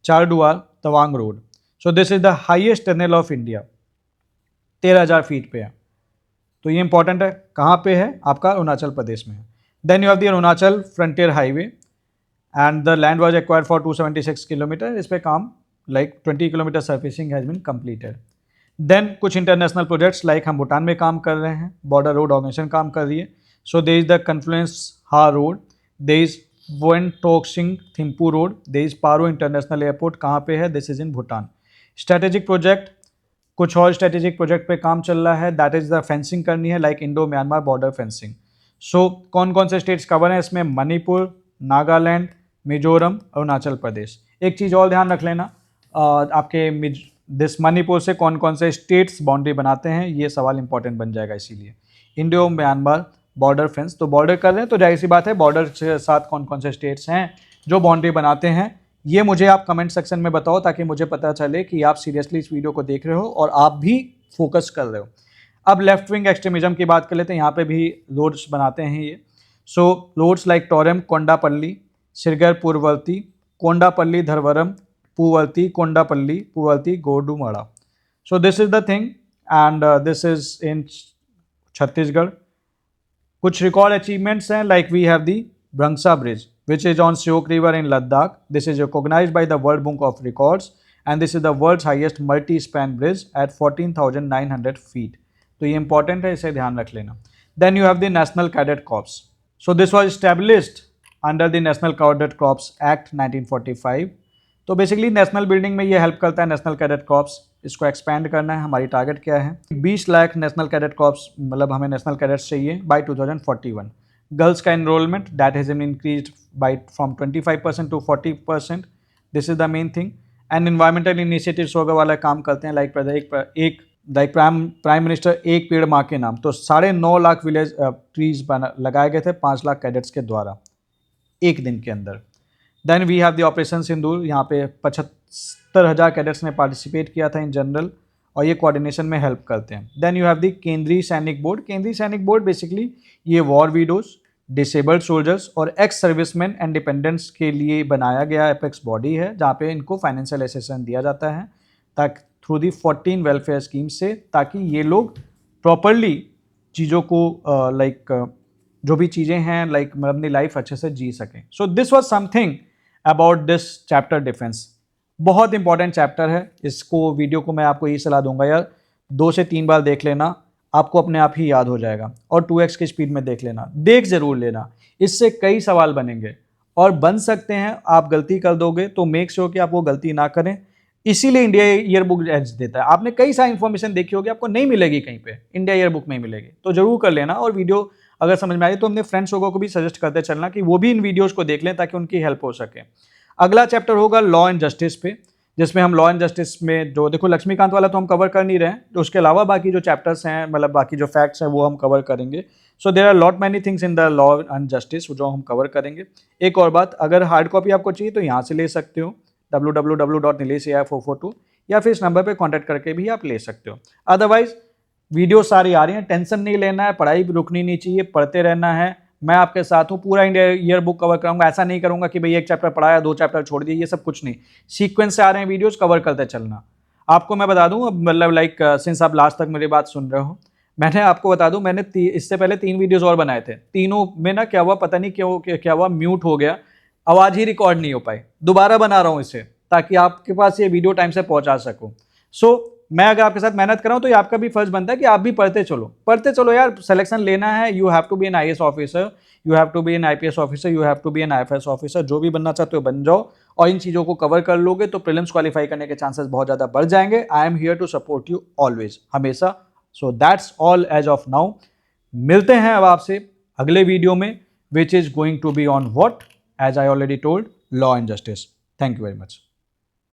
Charduar Tawang road. So this is the highest tunnel of India, 13,000 feet पे है। तो ये इंपॉर्टेंट है, कहाँ पे है? आपका अरुणाचल प्रदेश में है। Then you have the Arunachal frontier highway and the land was acquired for 276 kilometre. इस पे काम like 20 kilometre surfacing has been completed. Then कुछ इंटरनेशनल प्रोजेक्ट्स लाइक हम भूटान में काम कर रहे हैं, बॉर्डर रोड ऑर्गेनाइजेशन काम कर रही है। So there is the confluence Ha road, there is one Toksing Thimphu road, there is Paro international airport, कहाँ पे है? This is in Bhutan. Strategic project, कुछ और स्ट्रेटेजिक प्रोजेक्ट पे काम चल रहा है, दैट इज द फेंसिंग करनी है like Indo Myanmar border fencing. So कौन कौन से स्टेट्स कवर हैं इसमें? मणिपुर, नागालैंड, मिजोरम, अरुणाचल प्रदेश। एक चीज़ और ध्यान रख लेना, आपके दिस मणिपुर से कौन कौन से स्टेट्स बाउंड्री बनाते हैं, ये सवाल इंपॉर्टेंट बन जाएगा। इसीलिए इंडो म्यांमार बॉर्डर फेंस, तो बॉर्डर कर रहे हैं तो जाहिर सी बात है बॉर्डर के साथ कौन कौन से स्टेट्स हैं जो बाउंड्री बनाते हैं, ये मुझे आप कमेंट सेक्शन में बताओ ताकि मुझे पता चले कि आप सीरियसली इस वीडियो को देख रहे हो और आप भी फोकस कर रहे हो। अब लेफ्ट विंग एक्सट्रीमिज्म की बात कर लेते हैं, यहाँ पे भी रोड्स बनाते हैं ये। So roads like Toram, Kondapalli, Sirgar Poovarti, Kondapalli Dharavaram, Poovarti, Kondapalli, Poovarti, Godumada. So this is the thing and this is in Chhattisgarh. कुछ रिकॉर्ड अचीवमेंट्स हैं like we have the Brangsa bridge which is on Syok River in Ladakh. This is recognized by the World Book of Records and this is the world's highest multi-span bridge at 14,900 feet. तो ये important है, इसे ध्यान रख लेना। Then you have the National Cadet Corps. So this was established under the National Cadet Corps Act 1945. तो बेसिकली नेशनल बिल्डिंग में ये हेल्प करता है नेशनल कैडेट कॉर्प्स, इसको एक्सपैंड करना है। हमारी टारगेट क्या है? 20 लाख नेशनल कैडेट कॉर्प्स, मतलब हमें नेशनल कैडेट्स चाहिए बाय 2041। गर्ल्स का enrolment that has been increased by from 25% to 40%, this is the main thing. And environmental initiatives वगैरह वाला काम करते हैं लाइक प्राइम मिनिस्टर एक पेड़ माँ के नाम, तो 9.5 लाख विलेज ट्रीज लगाए गए थे 5 लाख कैडेट्स के द्वारा एक दिन के अंदर। Then we have the operation Sindoor, यहाँ पे 75,000 कैडेट्स ने पार्टिसिपेट किया था इन जनरल और ये कोऑर्डिनेशन में हेल्प करते हैं। देन यू हैव द केंद्रीय सैनिक बोर्ड। केंद्रीय सैनिक बोर्ड बेसिकली ये वॉर वीडोज, डिसेबल्ड सोल्जर्स और एक्स सर्विसमैन एंड डिपेंडेंट्स के लिए बनाया गया एपेक्स बॉडी है, जहाँ पे इनको फाइनेंशियल असिस्टेंस दिया जाता है ताकि थ्रू दी 14 वेलफेयर स्कीम से, ताकि ये लोग प्रॉपरली चीज़ों को लाइक जो भी चीज़ें हैं लाइक अपनी लाइफ अच्छे से जी सकें। So this was something about this chapter defence. बहुत इंपॉर्टेंट चैप्टर है, इसको वीडियो को मैं आपको यही सलाह दूंगा यार 2 से 3 बार देख लेना, आपको अपने आप ही याद हो जाएगा। और 2x की स्पीड में देख लेना, देख जरूर लेना, इससे कई सवाल बनेंगे और बन सकते हैं। आप गलती कर दोगे तो मेक श्योर कि आप वो गलती ना करें, इसीलिए इंडिया ईयर बुक एज देता है। आपने कई सारी इन्फॉर्मेशन देखी होगी, आपको नहीं मिलेगी कहीं पे, इंडिया ईयर बुक में मिलेगी, तो जरूर कर लेना। और वीडियो अगर समझ में आई तो अपने फ्रेंड्स लोगों को भी सजेस्ट करते चलना कि वो भी इन वीडियोज़ को देख लें ताकि उनकी हेल्प हो सके। अगला चैप्टर होगा लॉ एंड जस्टिस पे, जिसमें हम लॉ एंड जस्टिस में जो देखो लक्ष्मीकांत वाला तो हम कवर कर नहीं रहे हैं, तो उसके अलावा बाकी जो चैप्टर्स हैं मतलब बाकी जो फैक्ट्स हैं वो हम कवर करेंगे। So there are lot many things in the law and justice जो हम कवर करेंगे। एक और बात, अगर हार्ड कॉपी आपको चाहिए तो यहाँ से ले सकते हो www.nilesh.ai442 या फिर इस नंबर पे कांटेक्ट करके भी आप ले सकते हो। अदरवाइज वीडियो सारी आ रही हैं, टेंशन नहीं लेना है, पढ़ाई भी रुकनी नहीं चाहिए, पढ़ते रहना है। मैं आपके साथ हूँ, पूरा इंडिया ईयर बुक कवर कराऊंगा। ऐसा नहीं करूंगा कि भाई एक चैप्टर पढ़ाया 2 चैप्टर छोड़ दिए, ये सब कुछ नहीं। सीक्वेंस से आ रहे हैं वीडियोस, कवर करते चलना। आपको मैं बता दूं, मतलब लाइक सिंस आप लास्ट तक मेरी बात सुन रहे हो, मैंने आपको बता दूं मैंने इससे पहले 3 वीडियोस और बनाए थे। तीनों में ना क्या हुआ पता नहीं क्यों, क्या हुआ, म्यूट हो गया, आवाज़ ही रिकॉर्ड नहीं हो पाई। दोबारा बना रहा हूँ इसे ताकि आपके पास ये वीडियो टाइम से पहुँचा सकूँ। सो मैं अगर आपके साथ मेहनत कर रहा हूं तो ये आपका भी फर्ज बनता है कि आप भी पढ़ते चलो यार। सिलेक्शन लेना है, you have to be an IAS officer, you have to be an IPS officer, you have to be an IFS officer, जो भी बनना चाहते हो बन जाओ। और इन चीज़ों को कवर कर लोगे तो प्रीलिम्स क्वालिफाई करने के चांसेस बहुत ज़्यादा बढ़ जाएंगे। I am here to support you always, हमेशा। So that's all as of now. मिलते हैं अब आपसे अगले वीडियो में, which is going to be on what, as I already told, law and justice. Thank you very much.